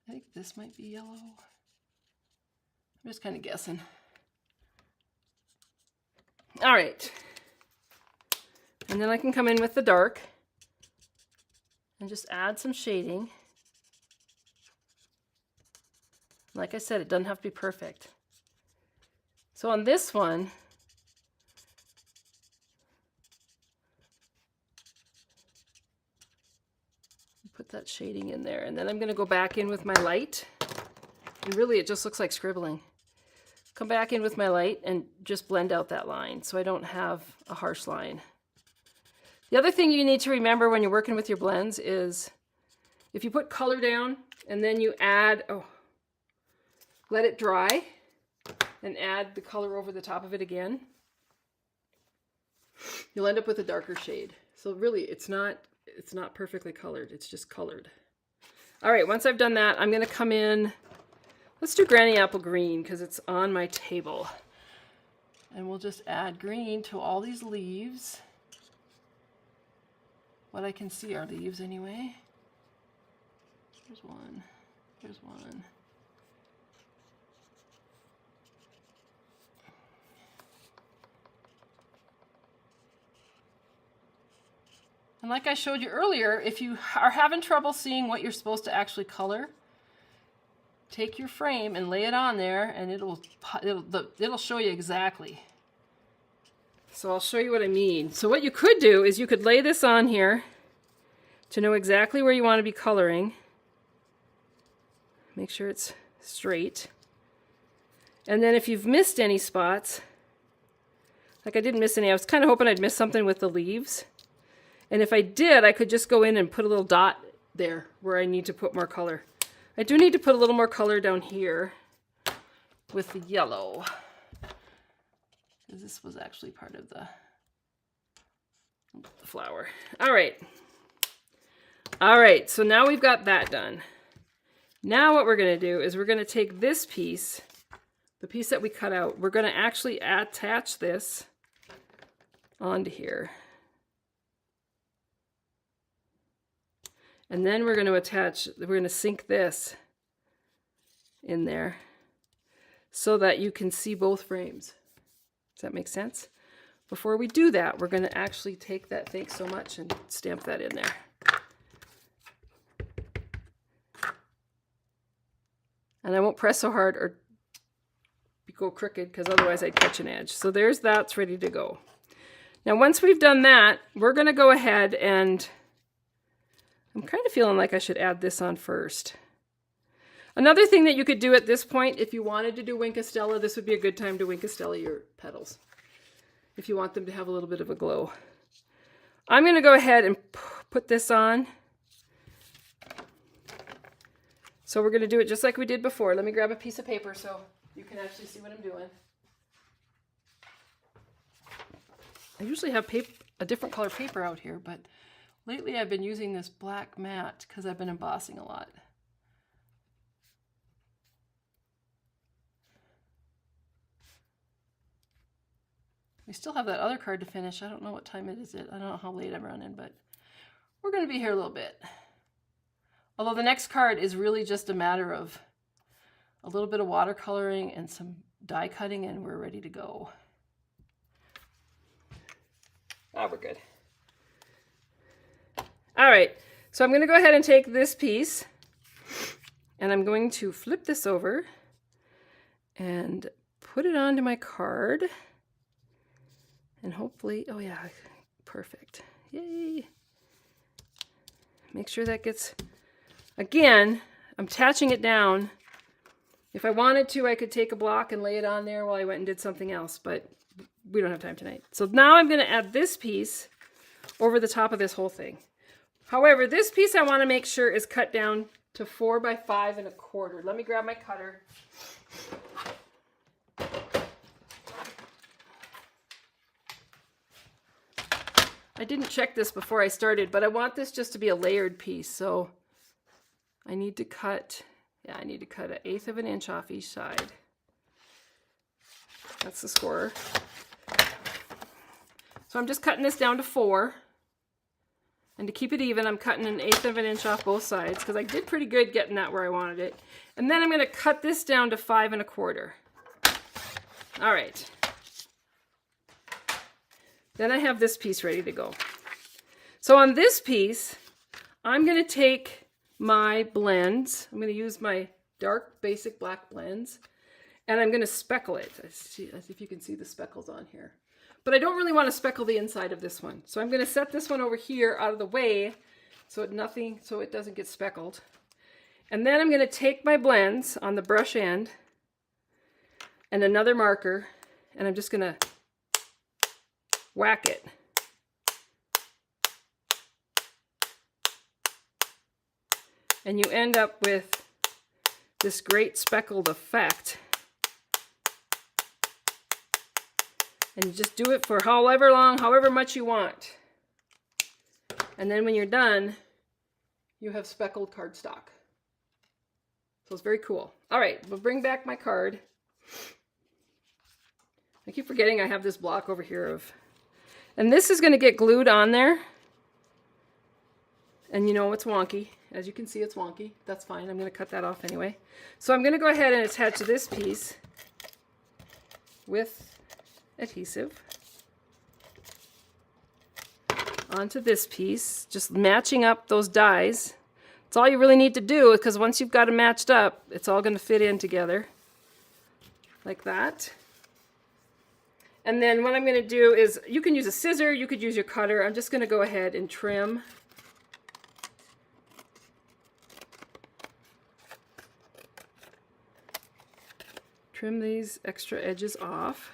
S1: I think this might be yellow. I'm just kind of guessing. All right. And then I can come in with the dark and just add some shading. Like I said, it doesn't have to be perfect. So on this one, put that shading in there, and then I'm going to go back in with my light. And really, it just looks like scribbling. Come back in with my light and just blend out that line so I don't have a harsh line. The other thing you need to remember when you're working with your blends is if you put color down and then you add, let it dry and add the color over the top of it again, you'll end up with a darker shade. So really, it's not perfectly colored, it's just colored. All right, once I've done that, I'm gonna come in, let's do Granny Apple Green because it's on my table. And we'll just add green to all these leaves. What I can see are leaves anyway. There's one, there's one. And like I showed you earlier, if you are having trouble seeing what you're supposed to actually color, take your frame and lay it on there and it'll show you exactly. So I'll show you what I mean. So what you could do is you could lay this on here to know exactly where you want to be coloring. Make sure it's straight. And then if you've missed any spots, like I didn't miss any, I was kind of hoping I'd miss something with the leaves. And if I did, I could just go in and put a little dot there where I need to put more color. I do need to put a little more color down here with the yellow. This was actually part of the flower. All right. All right, so now we've got that done. Now what we're going to do is we're going to take this piece, the piece that we cut out, we're going to actually attach this onto here. And then we're going to sink this in there so that you can see both frames. Does that make sense? Before we do that, we're going to actually take that thanks so much and stamp that in there. And I won't press so hard or go crooked because otherwise I'd catch an edge. So there's that's ready to go. Now once we've done that, we're going to go ahead and I'm kind of feeling like I should add this on first. Another thing that you could do at this point, if you wanted to do Wink Estella, this would be a good time to Wink Estella your petals, if you want them to have a little bit of a glow. I'm going to go ahead and put this on. So we're going to do it just like we did before. Let me grab a piece of paper so you can actually see what I'm doing. I usually have a different color paper out here, but lately I've been using this black matte because I've been embossing a lot. We still have that other card to finish. I don't know what time it is. I don't know how late I'm running, but we're going to be here a little bit. Although the next card is really just a matter of a little bit of watercoloring and some die cutting, and we're ready to go. Ah, we're good. All right, so I'm going to go ahead and take this piece, and I'm going to flip this over and put it onto my card. And hopefully, oh yeah, perfect. Yay. Make sure that gets, again, I'm attaching it down. If I wanted to, I could take a block and lay it on there while I went and did something else, but we don't have time tonight. So now I'm going to add this piece over the top of this whole thing. However, this piece I want to make sure is cut down to 4 by 5 1/4. Let me grab my cutter. I didn't check this before I started, but I want this just to be a layered piece, so I need to cut, yeah, I need to cut 1/8 of an inch off each side. That's the score. So I'm just cutting this down to 4. And to keep it even, I'm cutting 1/8 of an inch off both sides, because I did pretty good getting that where I wanted it. And then I'm going to cut this down to 5 1/4. All right. Then I have this piece ready to go. So on this piece, I'm going to take my blends. I'm going to use my dark basic black blends, and I'm going to speckle it. Let's see if you can see the speckles on here. But I don't really want to speckle the inside of this one. So I'm going to set this one over here out of the way so it doesn't get speckled. And then I'm going to take my blends on the brush end and another marker, and I'm just going to whack it. And you end up with this great speckled effect. And you just do it for however long, however much you want. And then when you're done, you have speckled cardstock. So it's very cool. All right, we'll bring back my card. I keep forgetting I have this block over here of, and this is going to get glued on there. And you know it's wonky. As you can see, it's wonky. That's fine. I'm going to cut that off anyway. So I'm going to go ahead and attach this piece with adhesive onto this piece, just matching up those dies. That's all you really need to do, because once you've got them matched up, it's all going to fit in together like that. And then what I'm going to do is, you can use a scissor, you could use your cutter. I'm just going to go ahead and trim these extra edges off.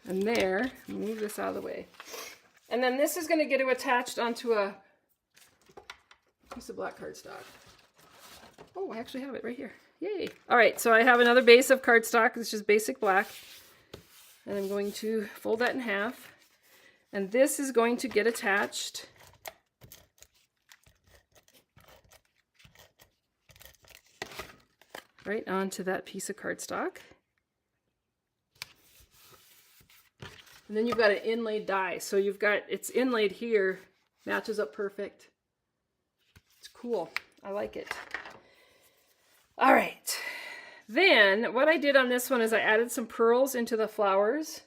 S1: And there, move this out of the way. And then this is going to get attached onto a piece of black cardstock. Oh, I actually have it right here. Yay. All right, so I have another base of cardstock. It's just basic black. And I'm going to fold that in half. And this is going to get attached right onto that piece of cardstock. And then you've got an inlaid die. So you've got, it's inlaid here, matches up perfect. It's cool. I like it. All right. Then what I did on this one is I added some pearls into the flowers,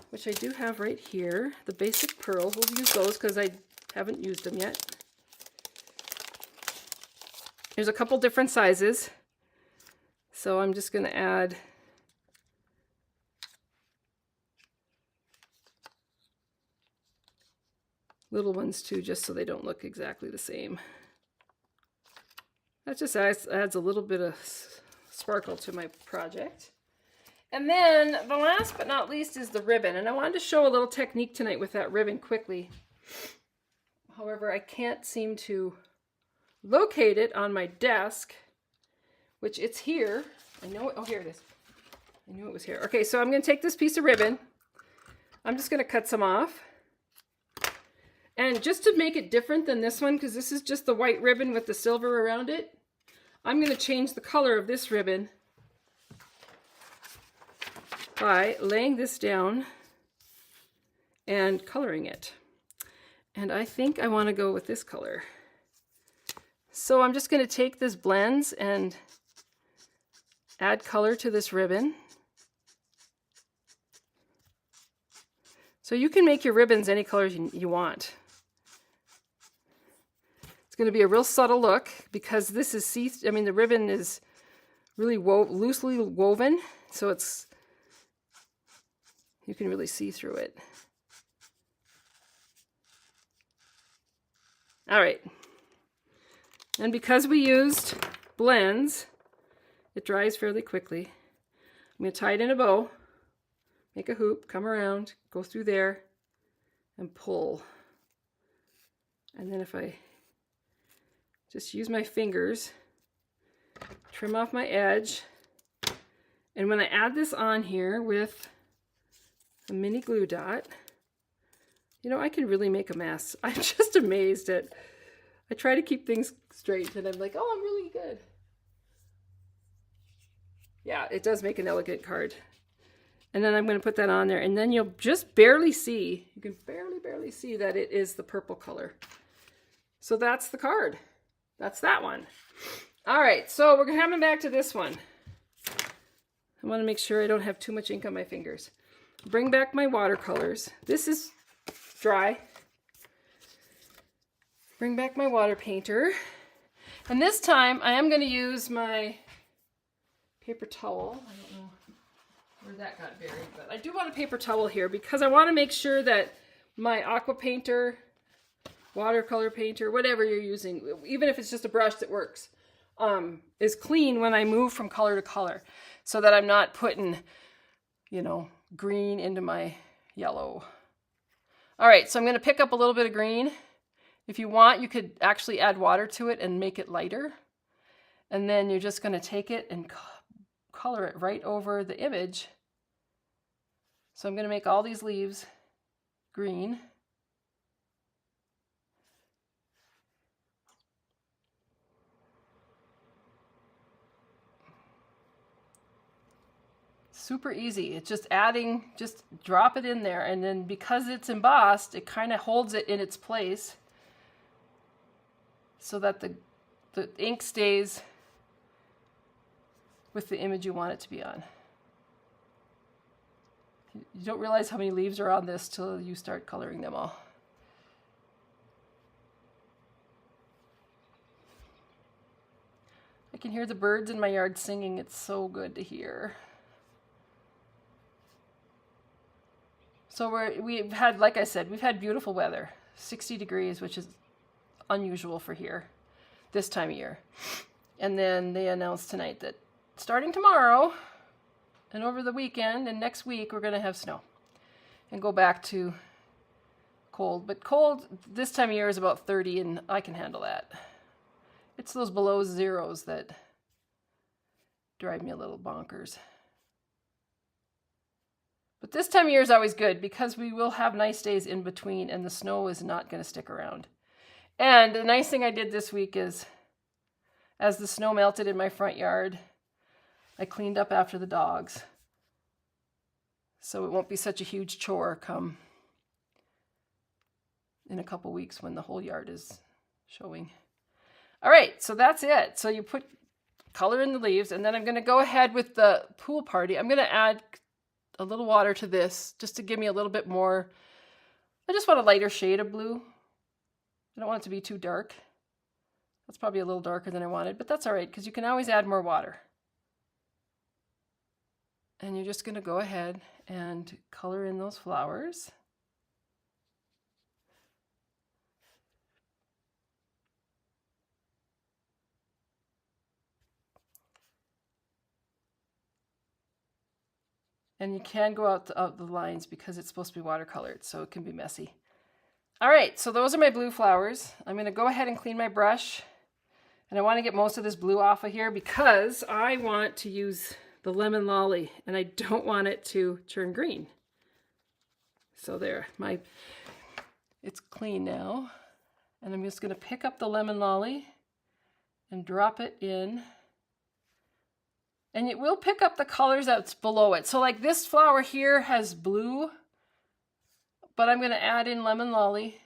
S1: which I do have right here. The basic pearls. We'll use those because I haven't used them yet. There's a couple different sizes. So I'm just going to add little ones too, just so they don't look exactly the same. That just adds a little bit of sparkle to my project. And then the last but not least is the ribbon. And I wanted to show a little technique tonight with that ribbon quickly. However, I can't seem to locate it on my desk, which it's here. I know it. Oh, here it is. I knew it was here. Okay, so I'm going to take this piece of ribbon. I'm just going to cut some off. And just to make it different than this one, because this is just the white ribbon with the silver around it, I'm going to change the color of this ribbon by laying this down and coloring it. And I think I want to go with this color. So I'm just going to take this blends and add color to this ribbon. So you can make your ribbons any colors you want. It's going to be a real subtle look because this is the ribbon is really loosely woven, so you can really see through it. All right. And because we used blends, it dries fairly quickly. I'm going to tie it in a bow, make a hoop, come around, go through there, and pull. And then if I just use my fingers, trim off my edge, and when I add this on here with a mini glue dot, you know, I can really make a mess. I'm just amazed at, I try to keep things straight and I'm like, oh, I'm really good. Yeah, it does make an elegant card. And then I'm going to put that on there, and then you'll just barely see, you can barely see that it is the purple color. So that's the card. That's that one. All right, so we're coming back to this one. I want to make sure I don't have too much ink on my fingers. Bring back my watercolors. This is dry. Bring back my water painter. And this time I am going to use my paper towel. I don't know where that got buried, but I do want a paper towel here because I want to make sure that my aqua painter, watercolor painter, whatever you're using, even if it's just a brush that works, is clean when I move from color to color, so that I'm not putting, you know, green into my yellow. All right, so I'm going to pick up a little bit of green. If you want, you could actually add water to it and make it lighter. And then you're just going to take it and color it right over the image. So I'm going to make all these leaves green. Super easy. It's just adding, just drop it in there, and then because it's embossed, it kind of holds it in its place so that the ink stays with the image you want it to be on. You don't realize how many leaves are on this till you start coloring them all. I can hear the birds in my yard singing. It's so good to hear. So we've had, like I said, we've had beautiful weather, 60 degrees, which is unusual for here this time of year. And then they announced tonight that starting tomorrow and over the weekend and next week, we're going to have snow and go back to cold. But cold this time of year is about 30, and I can handle that. It's those below zeros that drive me a little bonkers. But this time of year is always good because we will have nice days in between, and the snow is not going to stick around. And the nice thing I did this week is, as the snow melted in my front yard, I cleaned up after the dogs. So it won't be such a huge chore come in a couple weeks when the whole yard is showing. All right, so that's it. So you put color in the leaves, and then I'm going to go ahead with the pool party. I'm going to add a little water to this just to give me a little bit more. I just want a lighter shade of blue. I don't want it to be too dark. That's probably a little darker than I wanted, but that's all right because you can always add more water. And you're just going to go ahead and color in those flowers. And you can go out the lines because it's supposed to be watercolored, so it can be messy. All right, so those are my blue flowers. I'm going to go ahead and clean my brush. And I want to get most of this blue off of here because I want to use the lemon lolly, and I don't want it to turn green. So there, my It's clean now. And I'm just going to pick up the lemon lolly and drop it in. And it will pick up the colors that's below it. So like this flower here has blue, but I'm going to add in lemon lolly.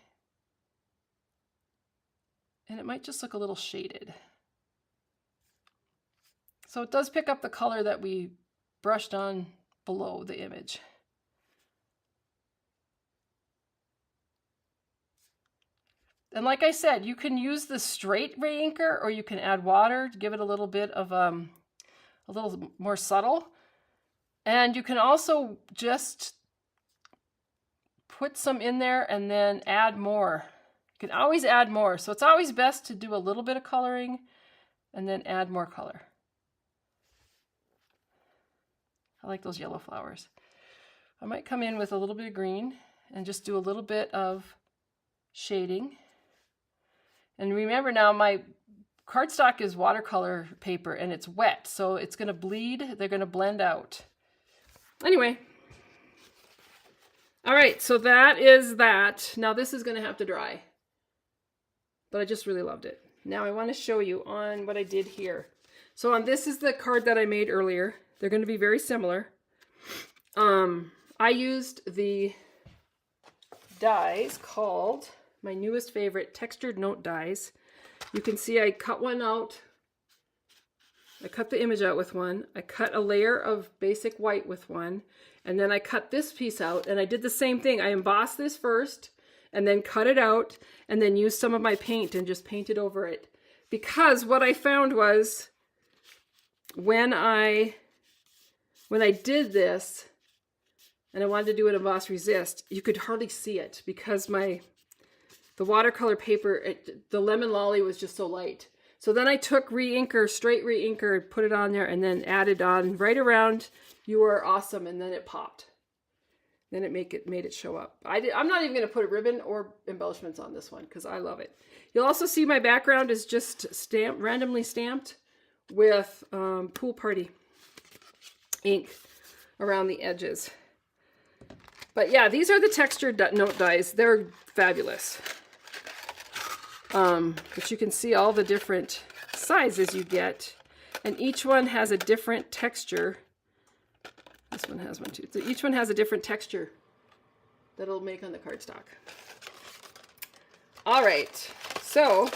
S1: And it might just look a little shaded. So it does pick up the color that we brushed on below the image. And like I said, you can use the straight re-inker or you can add water to give it a little bit of a little more subtle. And you can also just put some in there and then add more. You can always add more. So it's always best to do a little bit of coloring and then add more color. I like those yellow flowers. I might come in with a little bit of green and just do a little bit of shading. And remember now, my cardstock is watercolor paper and it's wet, so it's going to bleed. They're going to blend out. Anyway. All right, so that is that. Now this is going to have to dry. But I just really loved it. Now I want to show you on what I did here. So on this is the card that I made earlier. They're going to be very similar. I used the dies called, my newest favorite, textured note dies. You can see I cut one out. I cut the image out with one. I cut a layer of basic white with one. And then I cut this piece out and I did the same thing. I embossed this first and then cut it out and then used some of my paint and just painted over it. Because what I found was when I did this and I wanted to do an emboss resist, you could hardly see it because the watercolor paper, the lemon lolly was just so light. So then I took re-inker, straight re-inker, put it on there and then added on right around "You Are Awesome," and then it popped. Then it made it show up. I'm not even going to put a ribbon or embellishments on this one because I love it. You'll also see my background is just randomly stamped with Pool Party ink around the edges. But yeah, these are the textured note dies. They're fabulous. But you can see all the different sizes you get. And each one has a different texture. This one has one too. So each one has a different texture that it'll make on the cardstock. All right, so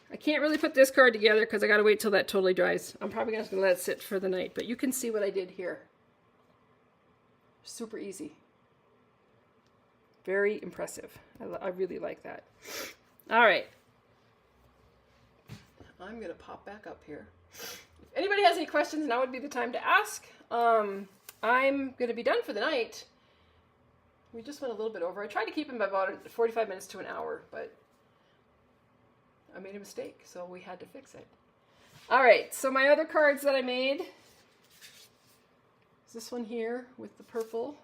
S1: I can't really put this card together because I got to wait till that totally dries. I'm probably just going to let it sit for the night, but you can see what I did here. Super easy. Very impressive. I really like that. All right. I'm going to pop back up here. If anybody has any questions, now would be the time to ask. I'm going to be done for the night. We just went a little bit over. I tried to keep him about 45 minutes to an hour, but I made a mistake, so we had to fix it. All right, so my other cards that I made is this one here with the purple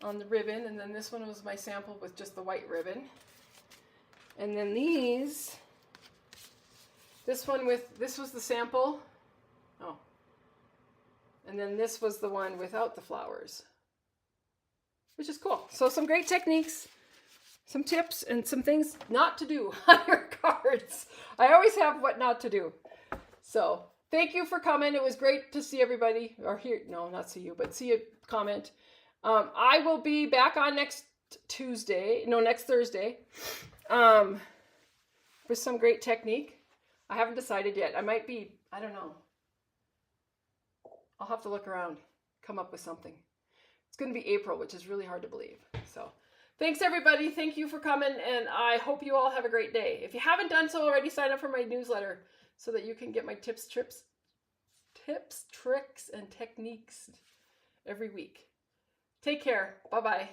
S1: on the ribbon, and then this one was my sample with just the white ribbon. And then this was the sample. Oh. And then this was the one without the flowers, which is cool. So some great techniques, some tips, and some things not to do on your cards. I always have what not to do. So thank you for coming. It was great to see everybody, or hear, no, not see you, but see a comment. I will be back on next Thursday, with some great technique. I haven't decided yet. I might be, I don't know. I'll have to look around, come up with something. It's going to be April, which is really hard to believe. So thanks everybody. Thank you for coming, and I hope you all have a great day. If you haven't done so already, sign up for my newsletter so that you can get my tips, tricks, and techniques every week. Take care. Bye-bye.